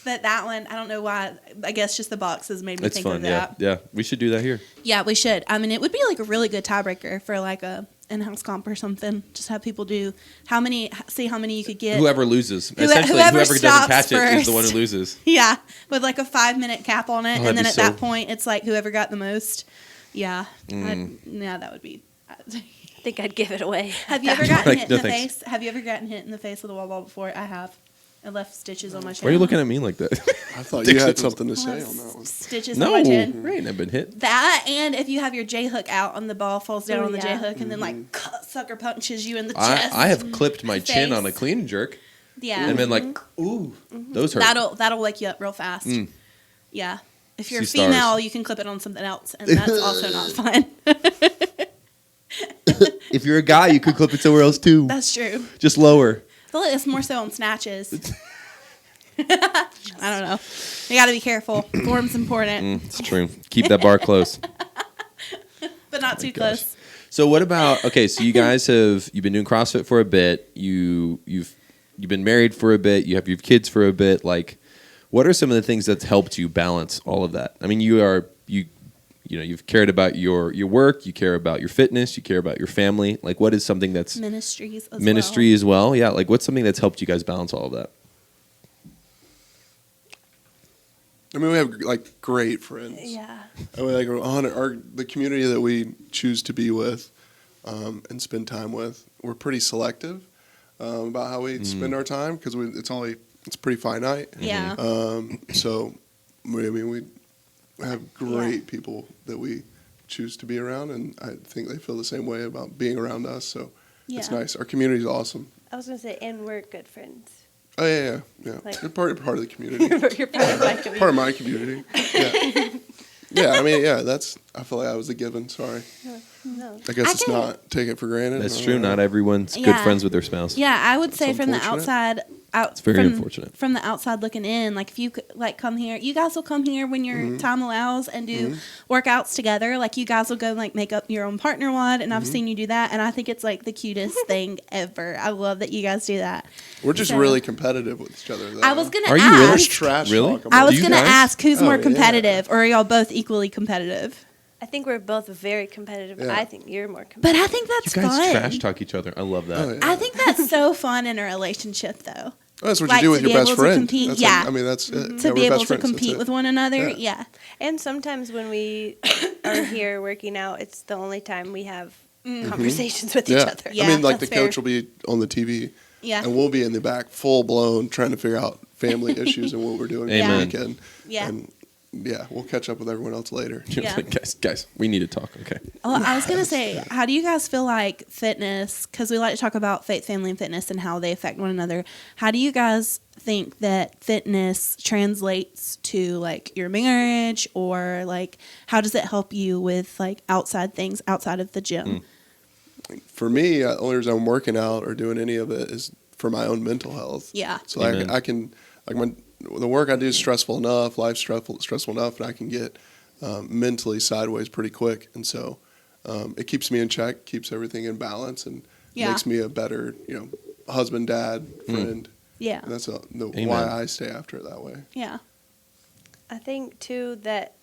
[SPEAKER 1] But that one, I don't know why. I guess just the boxes made me
[SPEAKER 4] It's
[SPEAKER 1] think
[SPEAKER 4] fun.
[SPEAKER 1] of
[SPEAKER 4] Yeah.
[SPEAKER 1] that.
[SPEAKER 4] Yeah. We should do that here.
[SPEAKER 1] Yeah, we should. I mean, it would be like a really good tiebreaker for like a in-house comp or something. Just have people do see how many you could get.
[SPEAKER 4] Whoever loses.
[SPEAKER 1] Whoever
[SPEAKER 4] Essentially, whoever doesn't
[SPEAKER 1] stops
[SPEAKER 4] catch it is the one who
[SPEAKER 1] first.
[SPEAKER 4] loses.
[SPEAKER 1] Yeah, with like a 5-minute cap on it,
[SPEAKER 4] that'd
[SPEAKER 1] and then
[SPEAKER 4] be
[SPEAKER 1] at
[SPEAKER 4] so-
[SPEAKER 1] that point, it's like whoever got the most. Yeah, yeah, that would be.
[SPEAKER 2] I think I'd give it away.
[SPEAKER 1] Have you ever gotten
[SPEAKER 4] Like,
[SPEAKER 1] hit
[SPEAKER 4] no
[SPEAKER 1] in the
[SPEAKER 4] thanks.
[SPEAKER 1] face? Have you ever gotten hit in the face with a wall ball before? I have. I left stitches on my chin.
[SPEAKER 4] Why are you looking at me like that?
[SPEAKER 3] I thought you
[SPEAKER 4] Dixon
[SPEAKER 3] had
[SPEAKER 4] was-
[SPEAKER 3] something to
[SPEAKER 1] I
[SPEAKER 3] say
[SPEAKER 1] have
[SPEAKER 3] on that one.
[SPEAKER 1] Stitches
[SPEAKER 4] No,
[SPEAKER 1] on my chin.
[SPEAKER 4] right. I've been hit.
[SPEAKER 1] That and if you have your J hook out and the ball falls down
[SPEAKER 2] Oh,
[SPEAKER 1] on the
[SPEAKER 2] yeah.
[SPEAKER 1] J hook and then like sucker punches you in the
[SPEAKER 4] I,
[SPEAKER 1] chest.
[SPEAKER 4] I have clipped my chin
[SPEAKER 1] Face.
[SPEAKER 4] on a clean and jerk
[SPEAKER 1] Yeah,
[SPEAKER 4] and been like, ooh, those hurt.
[SPEAKER 1] that'll wake you up real fast.
[SPEAKER 4] Mm.
[SPEAKER 1] Yeah, if you're a
[SPEAKER 4] See stars.
[SPEAKER 1] female, you can clip it on something else, and that's also not fun.
[SPEAKER 4] If you're a guy, you could clip it somewhere else too.
[SPEAKER 1] That's true.
[SPEAKER 4] Just lower.
[SPEAKER 1] I feel like it's more so on snatches. I don't know. You got to be careful. Form's important,
[SPEAKER 4] It's true. Keep that bar close.
[SPEAKER 1] but not too
[SPEAKER 4] gosh.
[SPEAKER 1] close.
[SPEAKER 4] So what about so you guys you've been doing CrossFit for a bit. You've been married for a bit. You have your kids for a bit. Like, what are some of the things that's helped you balance all of that? I mean, you've cared about your work, you care about your fitness, you care about your family. Like, what is something that's
[SPEAKER 1] Ministries as
[SPEAKER 4] ministry as well? Yeah, like what's something that's helped you guys balance all of that?
[SPEAKER 3] I mean, we have like great friends.
[SPEAKER 2] Yeah.
[SPEAKER 3] I mean, like the community that we choose to be with and spend time with. We're pretty selective about how we spend our time because it's pretty finite.
[SPEAKER 1] well. Yeah.
[SPEAKER 3] So, we have great people that we choose to be around, and I think they feel the same way about being around us. So it's
[SPEAKER 1] Yeah.
[SPEAKER 3] nice. Our community's awesome.
[SPEAKER 2] I was gonna say, and we're good friends.
[SPEAKER 3] Oh yeah.
[SPEAKER 2] Like-
[SPEAKER 3] You're part of the community.
[SPEAKER 2] You're part of my community.
[SPEAKER 3] Part of my community. Yeah. Yeah. I mean, yeah. I feel like I was a given. Sorry.
[SPEAKER 2] No.
[SPEAKER 3] I guess
[SPEAKER 1] I
[SPEAKER 3] it's
[SPEAKER 1] can-
[SPEAKER 3] not take it for granted.
[SPEAKER 4] That's
[SPEAKER 3] I
[SPEAKER 4] true.
[SPEAKER 3] don't know.
[SPEAKER 4] Not everyone's good
[SPEAKER 1] Yeah.
[SPEAKER 4] friends with their spouse.
[SPEAKER 1] Yeah, I would say
[SPEAKER 3] It's
[SPEAKER 1] from the
[SPEAKER 3] unfortunate.
[SPEAKER 1] outside,
[SPEAKER 4] It's very unfortunate.
[SPEAKER 1] From the outside looking in, like if you could, like come here, you guys will come here when your time allows and do workouts together. Like you guys will go like make up your own partner one, and I've seen you do that, and I think it's like the cutest thing ever. I love that you guys do that.
[SPEAKER 3] We're just
[SPEAKER 1] So-
[SPEAKER 3] really competitive with each other. Though.
[SPEAKER 1] I was gonna
[SPEAKER 4] Are you
[SPEAKER 1] ask.
[SPEAKER 4] really?
[SPEAKER 3] There's trash
[SPEAKER 4] Really?
[SPEAKER 3] talk.
[SPEAKER 1] I
[SPEAKER 3] about
[SPEAKER 1] was
[SPEAKER 4] Do you
[SPEAKER 1] gonna
[SPEAKER 4] guys?
[SPEAKER 1] ask who's
[SPEAKER 3] Oh,
[SPEAKER 1] more
[SPEAKER 3] yeah.
[SPEAKER 1] competitive, or are y'all both equally competitive?
[SPEAKER 2] I think we're both very competitive.
[SPEAKER 3] Yeah.
[SPEAKER 2] I think you're more
[SPEAKER 1] But
[SPEAKER 2] competitive.
[SPEAKER 1] I think that's
[SPEAKER 4] You guys
[SPEAKER 1] fun.
[SPEAKER 4] trash talk each other. I love that.
[SPEAKER 3] Oh, yeah.
[SPEAKER 1] I think that's so fun in a relationship, though.
[SPEAKER 3] That's what
[SPEAKER 1] like
[SPEAKER 3] you do with
[SPEAKER 1] to
[SPEAKER 3] your
[SPEAKER 1] be
[SPEAKER 3] best
[SPEAKER 1] able to
[SPEAKER 3] friend.
[SPEAKER 1] compete,
[SPEAKER 3] That's
[SPEAKER 1] yeah.
[SPEAKER 3] I mean, that's it.
[SPEAKER 1] To
[SPEAKER 3] Yeah,
[SPEAKER 1] be
[SPEAKER 3] we're
[SPEAKER 1] able
[SPEAKER 3] best
[SPEAKER 1] to
[SPEAKER 3] friends, that's
[SPEAKER 1] compete
[SPEAKER 3] it.
[SPEAKER 1] with one another,
[SPEAKER 3] Yeah.
[SPEAKER 1] yeah.
[SPEAKER 2] And sometimes when we are here working out, it's the only time we have conversations with each
[SPEAKER 3] Yeah.
[SPEAKER 2] other.
[SPEAKER 1] Yeah.
[SPEAKER 3] I mean, like the
[SPEAKER 1] that's fair.
[SPEAKER 3] coach will be on the TV,
[SPEAKER 1] Yeah.
[SPEAKER 3] and we'll be in the back, full blown, trying to figure out family issues and what we're doing for
[SPEAKER 4] Amen.
[SPEAKER 3] the weekend.
[SPEAKER 1] Yeah.
[SPEAKER 3] And yeah, we'll catch up with everyone else later.
[SPEAKER 4] You're
[SPEAKER 1] Yeah.
[SPEAKER 4] like, guys, we need to talk. Okay.
[SPEAKER 1] Well, I was going to say, how do you guys feel like fitness, because we like to talk about faith, family, and fitness and how they affect one another. How do you guys think that fitness translates to like your marriage, or like how does it help you with like outside things outside of the gym?
[SPEAKER 3] For me, the only reason I'm working out or doing any of it is for my own mental health.
[SPEAKER 1] Yeah.
[SPEAKER 3] So
[SPEAKER 4] Amen.
[SPEAKER 3] I can, like the work I do is stressful enough, life's stressful enough, and I can get mentally sideways pretty quick. And so it keeps me in check, keeps everything in balance, and
[SPEAKER 1] Yeah.
[SPEAKER 3] makes me a better, husband, dad, friend.
[SPEAKER 1] Yeah.
[SPEAKER 3] And that's
[SPEAKER 4] Amen.
[SPEAKER 3] why I stay after it that way.
[SPEAKER 1] Yeah.
[SPEAKER 2] I think too that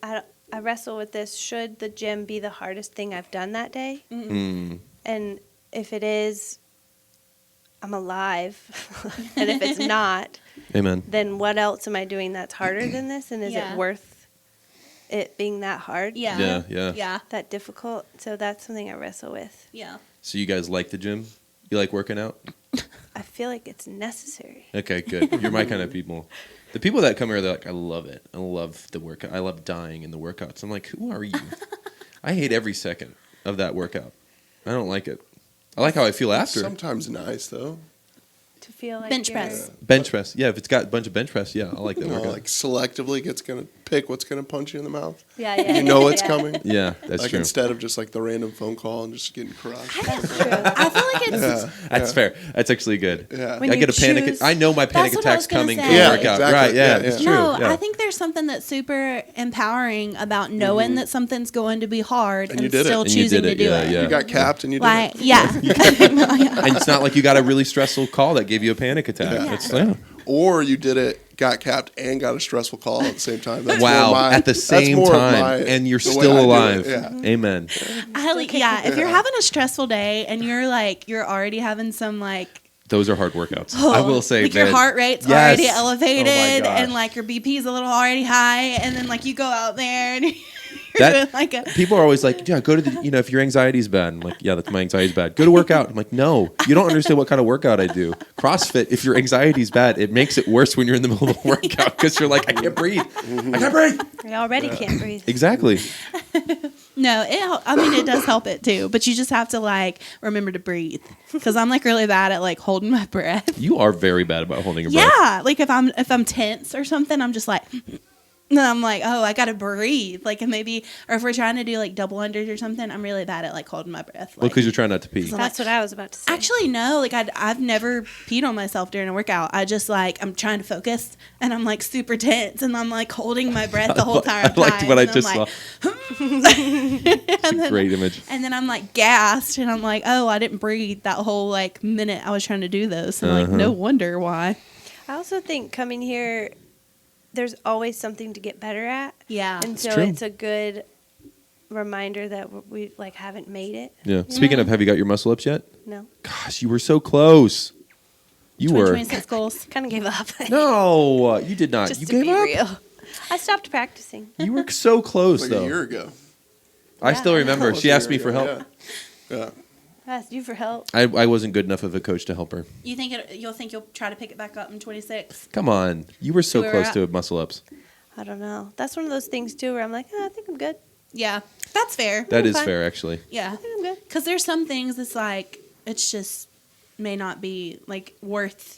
[SPEAKER 2] I wrestle with this. Should the gym be the hardest thing I've done that day?
[SPEAKER 4] Mm.
[SPEAKER 2] And if it is, I'm alive. And if it's not,
[SPEAKER 4] Amen.
[SPEAKER 2] then what else am I doing that's harder than this? And is
[SPEAKER 1] Yeah.
[SPEAKER 2] it worth it being that hard?
[SPEAKER 1] Yeah.
[SPEAKER 4] Yeah, yeah.
[SPEAKER 1] Yeah.
[SPEAKER 2] That difficult? So that's something I wrestle with.
[SPEAKER 1] Yeah.
[SPEAKER 4] So you guys like the gym? You like working out?
[SPEAKER 2] I feel like it's necessary.
[SPEAKER 4] Okay, good. You're my kind of people. The people that come here, they're like, I love it. I love the workout. I love dying in the workouts. I'm like, who are you? I hate every second of that workout. I don't like it. I like how I feel after.
[SPEAKER 3] Sometimes nice though.
[SPEAKER 2] To feel like
[SPEAKER 1] Bench
[SPEAKER 2] you're-
[SPEAKER 1] press.
[SPEAKER 4] Bench press. Yeah, if it's got a bunch of bench press, yeah, I like that
[SPEAKER 3] You know,
[SPEAKER 4] workout.
[SPEAKER 3] like selectively gonna pick what's gonna punch you in the mouth.
[SPEAKER 2] Yeah, yeah.
[SPEAKER 3] You know it's
[SPEAKER 2] yeah.
[SPEAKER 3] coming.
[SPEAKER 4] Yeah, that's
[SPEAKER 3] like
[SPEAKER 4] true.
[SPEAKER 3] instead of just like the random phone call and just getting crushed.
[SPEAKER 2] That's true.
[SPEAKER 1] I feel like it's
[SPEAKER 3] Yeah.
[SPEAKER 4] That's fair. That's actually good.
[SPEAKER 3] Yeah.
[SPEAKER 2] When
[SPEAKER 4] I
[SPEAKER 2] you
[SPEAKER 4] get a panic.
[SPEAKER 2] choose-
[SPEAKER 4] I know my panic
[SPEAKER 1] That's what I
[SPEAKER 4] attack's
[SPEAKER 1] was gonna
[SPEAKER 4] coming
[SPEAKER 1] say.
[SPEAKER 4] from the
[SPEAKER 3] Yeah,
[SPEAKER 4] workout.
[SPEAKER 3] exactly.
[SPEAKER 4] Right? Yeah,
[SPEAKER 3] Yeah,
[SPEAKER 4] it's
[SPEAKER 3] yeah.
[SPEAKER 4] true.
[SPEAKER 1] No,
[SPEAKER 4] yeah.
[SPEAKER 1] I think there's something that's super empowering about knowing that something's going to be hard
[SPEAKER 3] And
[SPEAKER 1] and,
[SPEAKER 3] you did it.
[SPEAKER 1] still
[SPEAKER 3] And
[SPEAKER 4] you
[SPEAKER 1] choosing
[SPEAKER 4] did
[SPEAKER 1] to
[SPEAKER 4] it,
[SPEAKER 1] do
[SPEAKER 4] yeah,
[SPEAKER 1] it.
[SPEAKER 4] yeah.
[SPEAKER 3] You got capped and you did
[SPEAKER 1] Like,
[SPEAKER 3] it.
[SPEAKER 1] yeah.
[SPEAKER 4] And it's not like you got a really stressful call that gave you a panic attack.
[SPEAKER 3] Yeah.
[SPEAKER 4] It's, yeah.
[SPEAKER 3] Or you did it, got capped, and got a stressful call at the same time. That's
[SPEAKER 4] Wow,
[SPEAKER 3] more my-
[SPEAKER 4] at the
[SPEAKER 3] that's
[SPEAKER 4] same
[SPEAKER 3] more of
[SPEAKER 4] time,
[SPEAKER 3] my-
[SPEAKER 4] and you're
[SPEAKER 3] the way
[SPEAKER 4] still
[SPEAKER 3] I do it,
[SPEAKER 4] alive.
[SPEAKER 3] Yeah.
[SPEAKER 4] Amen.
[SPEAKER 1] Yeah, if you're having a stressful day and you're already having some like,
[SPEAKER 4] Those are hard workouts. I will say,
[SPEAKER 1] like
[SPEAKER 4] man.
[SPEAKER 1] your heart rate's
[SPEAKER 4] Yes.
[SPEAKER 1] already
[SPEAKER 4] Oh
[SPEAKER 1] elevated
[SPEAKER 4] my gosh.
[SPEAKER 1] and like your BP's a little already high, and then like you go out there and you're
[SPEAKER 4] That-
[SPEAKER 1] doing like a
[SPEAKER 4] People are always like, yeah, go to the, if your anxiety's bad. I'm like, yeah, that's my anxiety's bad. Go to work out. I'm like, no, you don't understand what kind of workout I do. CrossFit, if your anxiety's bad, it makes it worse when you're in the middle of a workout because you're like, I can't breathe. I can't breathe.
[SPEAKER 2] I already can't breathe.
[SPEAKER 4] Exactly.
[SPEAKER 1] no. It does help it too, but you just have to like remember to breathe, because I'm like really bad at like holding my breath.
[SPEAKER 4] You are very bad about holding your breath.
[SPEAKER 1] Yeah, like if I'm tense or something, I'm just like, and I'm like, oh, I gotta breathe. Like, and maybe, or if we're trying to do like double unders or something, I'm really bad at like holding my breath.
[SPEAKER 4] Well,
[SPEAKER 1] Like,
[SPEAKER 4] because you're trying not to pee.
[SPEAKER 2] That's what I was about to say.
[SPEAKER 1] actually, no, like I've never peed on myself during a workout. I just like I'm trying to focus and I'm like super tense and I'm like holding my breath the whole time.
[SPEAKER 4] I liked what I
[SPEAKER 1] and I'm
[SPEAKER 4] just
[SPEAKER 1] like,
[SPEAKER 4] saw.
[SPEAKER 1] and then,
[SPEAKER 4] Great image.
[SPEAKER 1] And then I'm like gassed and I'm like, oh, I didn't breathe that whole like minute I was trying to do those. And like, no wonder why.
[SPEAKER 2] I also think coming here, there's always something to get better at.
[SPEAKER 1] Yeah.
[SPEAKER 2] And so
[SPEAKER 4] true.
[SPEAKER 2] it's a good reminder that we like haven't made it.
[SPEAKER 4] Yeah. Speaking of, have you got your muscle ups yet?
[SPEAKER 2] No.
[SPEAKER 4] Gosh, you were so close. You were.
[SPEAKER 1] 2026 goals.
[SPEAKER 2] Kind of gave up.
[SPEAKER 4] No, you did not.
[SPEAKER 2] Just
[SPEAKER 4] You
[SPEAKER 2] to
[SPEAKER 4] gave
[SPEAKER 2] be
[SPEAKER 4] up.
[SPEAKER 2] real. I stopped practicing.
[SPEAKER 4] You were so close,
[SPEAKER 3] Like
[SPEAKER 4] though.
[SPEAKER 3] a year ago.
[SPEAKER 4] I still
[SPEAKER 2] Yeah.
[SPEAKER 4] remember.
[SPEAKER 3] Almost
[SPEAKER 4] She
[SPEAKER 3] a
[SPEAKER 4] asked
[SPEAKER 3] year
[SPEAKER 4] me for
[SPEAKER 3] ago,
[SPEAKER 4] help.
[SPEAKER 3] Yeah.
[SPEAKER 2] I asked you for help.
[SPEAKER 4] I wasn't good enough of a coach to help her.
[SPEAKER 1] You think you'll try to pick it back up in 26?
[SPEAKER 4] Come on. You were so
[SPEAKER 1] Where we're
[SPEAKER 4] close
[SPEAKER 1] at.
[SPEAKER 4] to muscle ups.
[SPEAKER 2] I don't know. That's one of those things too where I'm like, I think I'm good.
[SPEAKER 1] Yeah, that's fair.
[SPEAKER 4] That is
[SPEAKER 2] fine.
[SPEAKER 4] fair, actually.
[SPEAKER 1] Yeah,
[SPEAKER 2] I think I'm good.
[SPEAKER 1] because there's some things it's like it's just may not be like worth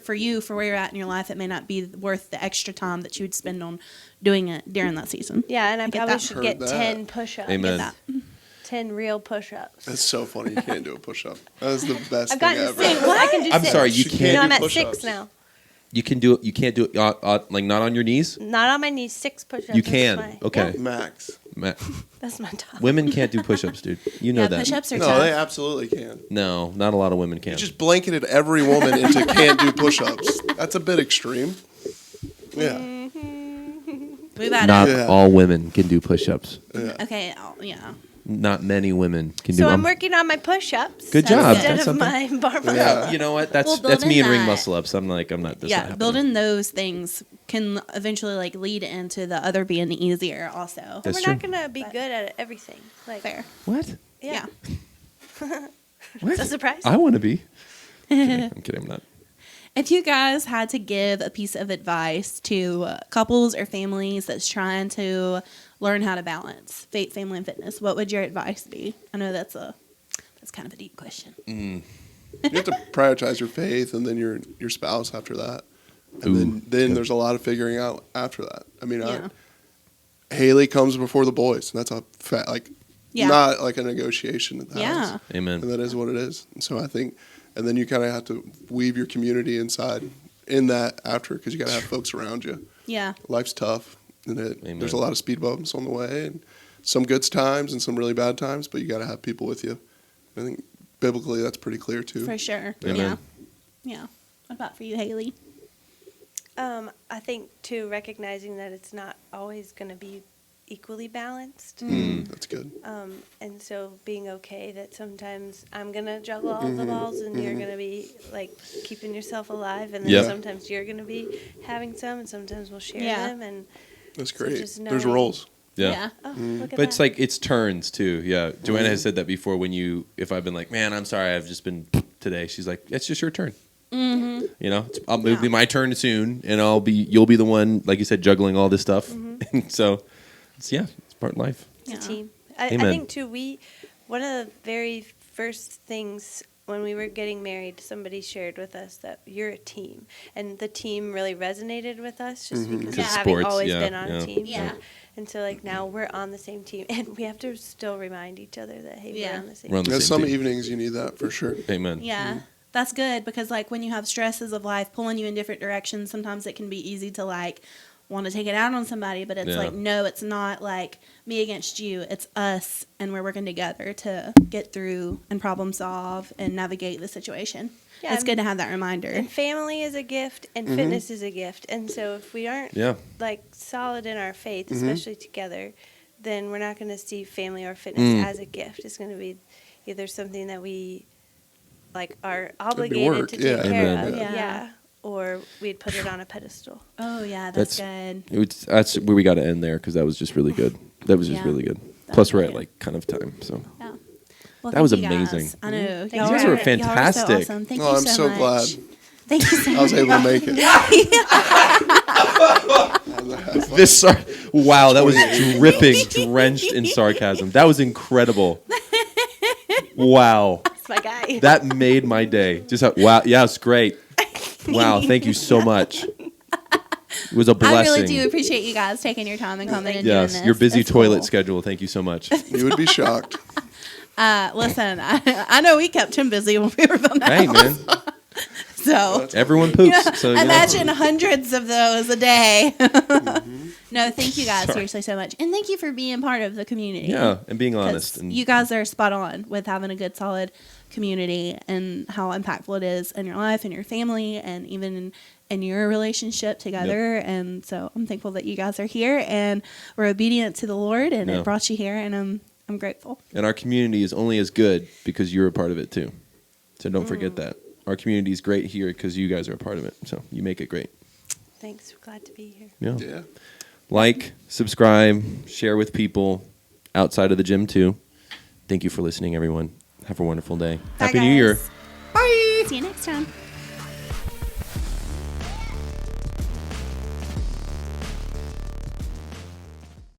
[SPEAKER 1] for you for where you're at in your life. It may not be worth the extra time that you would spend on doing it during that season.
[SPEAKER 2] Yeah, and I
[SPEAKER 1] get
[SPEAKER 2] probably
[SPEAKER 1] that.
[SPEAKER 2] should
[SPEAKER 3] Heard
[SPEAKER 2] get
[SPEAKER 3] that.
[SPEAKER 2] 10 push-ups.
[SPEAKER 4] Amen.
[SPEAKER 1] Get that.
[SPEAKER 2] 10 real push-ups.
[SPEAKER 3] That's so funny. You can't do a push up. That is the best
[SPEAKER 2] I've
[SPEAKER 3] thing
[SPEAKER 2] gotten to
[SPEAKER 3] ever.
[SPEAKER 2] 6. I can do
[SPEAKER 4] I'm
[SPEAKER 2] 6.
[SPEAKER 4] sorry, you
[SPEAKER 3] She
[SPEAKER 4] can't
[SPEAKER 2] No, I'm
[SPEAKER 3] do
[SPEAKER 2] at
[SPEAKER 3] push-ups.
[SPEAKER 2] 6 now.
[SPEAKER 4] You can do it. You can't do it like not on your knees.
[SPEAKER 2] Not on my knees. 6 push-ups.
[SPEAKER 4] You
[SPEAKER 2] That's
[SPEAKER 4] can.
[SPEAKER 2] my-
[SPEAKER 4] Okay.
[SPEAKER 2] yeah,
[SPEAKER 3] Max.
[SPEAKER 2] that's my top.
[SPEAKER 4] Women can't do push-ups, dude. You know
[SPEAKER 1] Yeah,
[SPEAKER 4] that.
[SPEAKER 1] push-ups are
[SPEAKER 3] No,
[SPEAKER 1] tough.
[SPEAKER 3] they absolutely can.
[SPEAKER 4] No, not a lot of women can.
[SPEAKER 3] You just blanketed every woman into can't do push-ups. That's a bit extreme. Yeah.
[SPEAKER 1] We've had
[SPEAKER 4] Not
[SPEAKER 3] Yeah.
[SPEAKER 4] all women can do push-ups.
[SPEAKER 1] okay. Yeah.
[SPEAKER 4] Not many women can do
[SPEAKER 2] So I'm
[SPEAKER 4] them.
[SPEAKER 2] working on my push-ups.
[SPEAKER 4] Good
[SPEAKER 1] That's
[SPEAKER 4] job.
[SPEAKER 1] good.
[SPEAKER 2] Instead
[SPEAKER 4] That's
[SPEAKER 2] of
[SPEAKER 4] something.
[SPEAKER 2] my barbell.
[SPEAKER 3] Yeah.
[SPEAKER 4] You know what? That's
[SPEAKER 1] Well,
[SPEAKER 4] that's me
[SPEAKER 1] building
[SPEAKER 4] and ring
[SPEAKER 1] that-
[SPEAKER 4] muscle ups. I'm like, I'm not. That's not
[SPEAKER 1] Yeah,
[SPEAKER 4] happening.
[SPEAKER 1] building those things can eventually like lead into the other being easier. Also,
[SPEAKER 2] But
[SPEAKER 4] That's
[SPEAKER 2] we're not
[SPEAKER 4] true.
[SPEAKER 2] going to be good at everything. Like,
[SPEAKER 1] fair.
[SPEAKER 4] What?
[SPEAKER 2] Yeah.
[SPEAKER 1] Yeah.
[SPEAKER 4] What?
[SPEAKER 2] It's a surprise.
[SPEAKER 4] I want to be. I'm kidding. I'm not.
[SPEAKER 1] If you guys had to give a piece of advice to couples or families that's trying to learn how to balance faith, family, and fitness, what would your advice be? I know that's kind of a deep question.
[SPEAKER 3] You have to prioritize your faith and then your spouse after that. And then there's a lot of figuring out after that. I mean,
[SPEAKER 1] Yeah.
[SPEAKER 3] Haley comes before the boys. And that's
[SPEAKER 1] Yeah.
[SPEAKER 3] not like a negotiation at the
[SPEAKER 1] Yeah.
[SPEAKER 3] house.
[SPEAKER 4] Amen.
[SPEAKER 3] And that is what it is. And so I think, and then you kind of have to weave your community inside in that after, because you got to have folks around you.
[SPEAKER 1] Yeah.
[SPEAKER 3] Life's tough, and
[SPEAKER 4] Amen.
[SPEAKER 3] there's a lot of speed bumps on the way, and some good times and some really bad times, but you got to have people with you. I think biblically that's pretty clear too.
[SPEAKER 1] For sure.
[SPEAKER 4] Amen.
[SPEAKER 1] Yeah. Yeah. What about for you, Haley?
[SPEAKER 2] I think too, recognizing that it's not always going to be equally balanced.
[SPEAKER 3] That's good.
[SPEAKER 2] And so being okay that sometimes I'm going to juggle all the balls and you're going to be like keeping yourself alive. And then
[SPEAKER 4] Yep.
[SPEAKER 2] sometimes you're going to be having some and sometimes we'll share
[SPEAKER 1] Yeah.
[SPEAKER 2] them. And
[SPEAKER 3] That's
[SPEAKER 2] so
[SPEAKER 3] great.
[SPEAKER 2] just
[SPEAKER 3] There's
[SPEAKER 2] knowing-
[SPEAKER 3] roles.
[SPEAKER 4] Yeah.
[SPEAKER 2] oh, look at
[SPEAKER 4] But it's
[SPEAKER 2] that.
[SPEAKER 4] like it's turns too. Yeah. Joanna has said that before. If I've been like, man, I'm sorry, I've just been today. She's like, it's just your turn.
[SPEAKER 1] Mm-hmm.
[SPEAKER 4] You know, it'll be my turn soon, and you'll be the one, like you said, juggling all this stuff. And so, it's part of life.
[SPEAKER 2] It's a
[SPEAKER 1] Yeah.
[SPEAKER 2] team. I
[SPEAKER 4] Amen.
[SPEAKER 2] think too, one of the very first things when we were getting married, somebody shared with us that you're a team, and the team really resonated with us just because of
[SPEAKER 1] Yeah.
[SPEAKER 2] having
[SPEAKER 4] Sports,
[SPEAKER 2] always
[SPEAKER 4] yeah,
[SPEAKER 2] been on
[SPEAKER 4] yeah.
[SPEAKER 2] a team.
[SPEAKER 1] Yeah.
[SPEAKER 2] And so like now we're on the same team, and we have to still remind each other that hey,
[SPEAKER 1] Yeah.
[SPEAKER 2] we're on the same
[SPEAKER 4] We're on the
[SPEAKER 2] team.
[SPEAKER 3] There's
[SPEAKER 4] same
[SPEAKER 3] some
[SPEAKER 4] team.
[SPEAKER 3] evenings you need that for sure.
[SPEAKER 4] Amen.
[SPEAKER 1] Yeah. That's good because like when you have stresses of life pulling you in different directions, sometimes it can be easy to like want to take it out on somebody, but it's
[SPEAKER 4] Yeah.
[SPEAKER 1] like, no, it's not like me against you. It's us, and we're working together to get through and problem solve and navigate the situation.
[SPEAKER 2] Yeah,
[SPEAKER 1] It's good to have that reminder.
[SPEAKER 2] And family is a gift, and fitness is a gift. And so if we aren't
[SPEAKER 4] Yeah.
[SPEAKER 2] like solid in our faith, especially together, then we're not going to see family or fitness as a gift. It's going to be either something that we like are obligated
[SPEAKER 3] work,
[SPEAKER 2] to take
[SPEAKER 3] yeah.
[SPEAKER 2] care
[SPEAKER 4] Amen.
[SPEAKER 2] of,
[SPEAKER 1] Yeah.
[SPEAKER 2] or we'd put it on a pedestal.
[SPEAKER 1] Oh, yeah, that's
[SPEAKER 4] That's-
[SPEAKER 1] good.
[SPEAKER 4] That's where we got to end there because that was just really good. That was just
[SPEAKER 1] Yeah.
[SPEAKER 4] really good.
[SPEAKER 1] That
[SPEAKER 4] Plus,
[SPEAKER 1] was
[SPEAKER 4] we're
[SPEAKER 1] really
[SPEAKER 4] at
[SPEAKER 1] good.
[SPEAKER 4] like kind of time. So
[SPEAKER 1] Yeah. Well,
[SPEAKER 4] That was
[SPEAKER 1] thank you
[SPEAKER 4] amazing.
[SPEAKER 1] guys. I know.
[SPEAKER 2] You
[SPEAKER 1] Y'all
[SPEAKER 2] guys
[SPEAKER 1] were
[SPEAKER 2] were
[SPEAKER 4] fantastic.
[SPEAKER 1] Y'all were so awesome. Thank
[SPEAKER 3] Oh,
[SPEAKER 1] you
[SPEAKER 3] I'm so
[SPEAKER 1] much.
[SPEAKER 3] glad
[SPEAKER 1] Thank you so much.
[SPEAKER 3] I was able to make it.
[SPEAKER 4] Wow, that was dripping, drenched in sarcasm. That was incredible. Wow.
[SPEAKER 2] That's my guy.
[SPEAKER 4] That made my day. Wow. Yeah, it's great. Wow. Thank you so much. It was a
[SPEAKER 1] I
[SPEAKER 4] blessing.
[SPEAKER 1] really do appreciate you guys taking your time and coming and doing
[SPEAKER 4] Yes,
[SPEAKER 1] this.
[SPEAKER 4] your busy
[SPEAKER 1] It's
[SPEAKER 4] toilet
[SPEAKER 1] cool.
[SPEAKER 4] schedule. Thank you so much.
[SPEAKER 3] You would be shocked.
[SPEAKER 1] Listen, I know we kept him busy when we were filming that.
[SPEAKER 4] Hey, man.
[SPEAKER 1] So
[SPEAKER 4] Everyone poops. So, you know.
[SPEAKER 1] imagine hundreds of those a day. No, thank you guys seriously so much. And thank you for being part of the community.
[SPEAKER 4] Yeah, and being
[SPEAKER 1] 'Cause
[SPEAKER 4] honest. And
[SPEAKER 1] you guys are spot on with having a good, solid community and how impactful it is in your life and your family and even in your relationship together. And so I'm thankful that you guys are here and we're obedient to the Lord and
[SPEAKER 4] Yeah.
[SPEAKER 1] it brought you here. And I'm grateful.
[SPEAKER 4] And our community is only as good because you're a part of it too. So don't forget that. Our community is great here because you guys are a part of it. So you make it great.
[SPEAKER 2] Thanks. We're glad to be here.
[SPEAKER 4] Yeah.
[SPEAKER 3] Yeah.
[SPEAKER 4] Like, subscribe, share with people outside of the gym too. Thank you for listening, everyone. Have a wonderful day.
[SPEAKER 1] Bye,
[SPEAKER 4] Happy New Year.
[SPEAKER 1] guys. Bye. See you next time.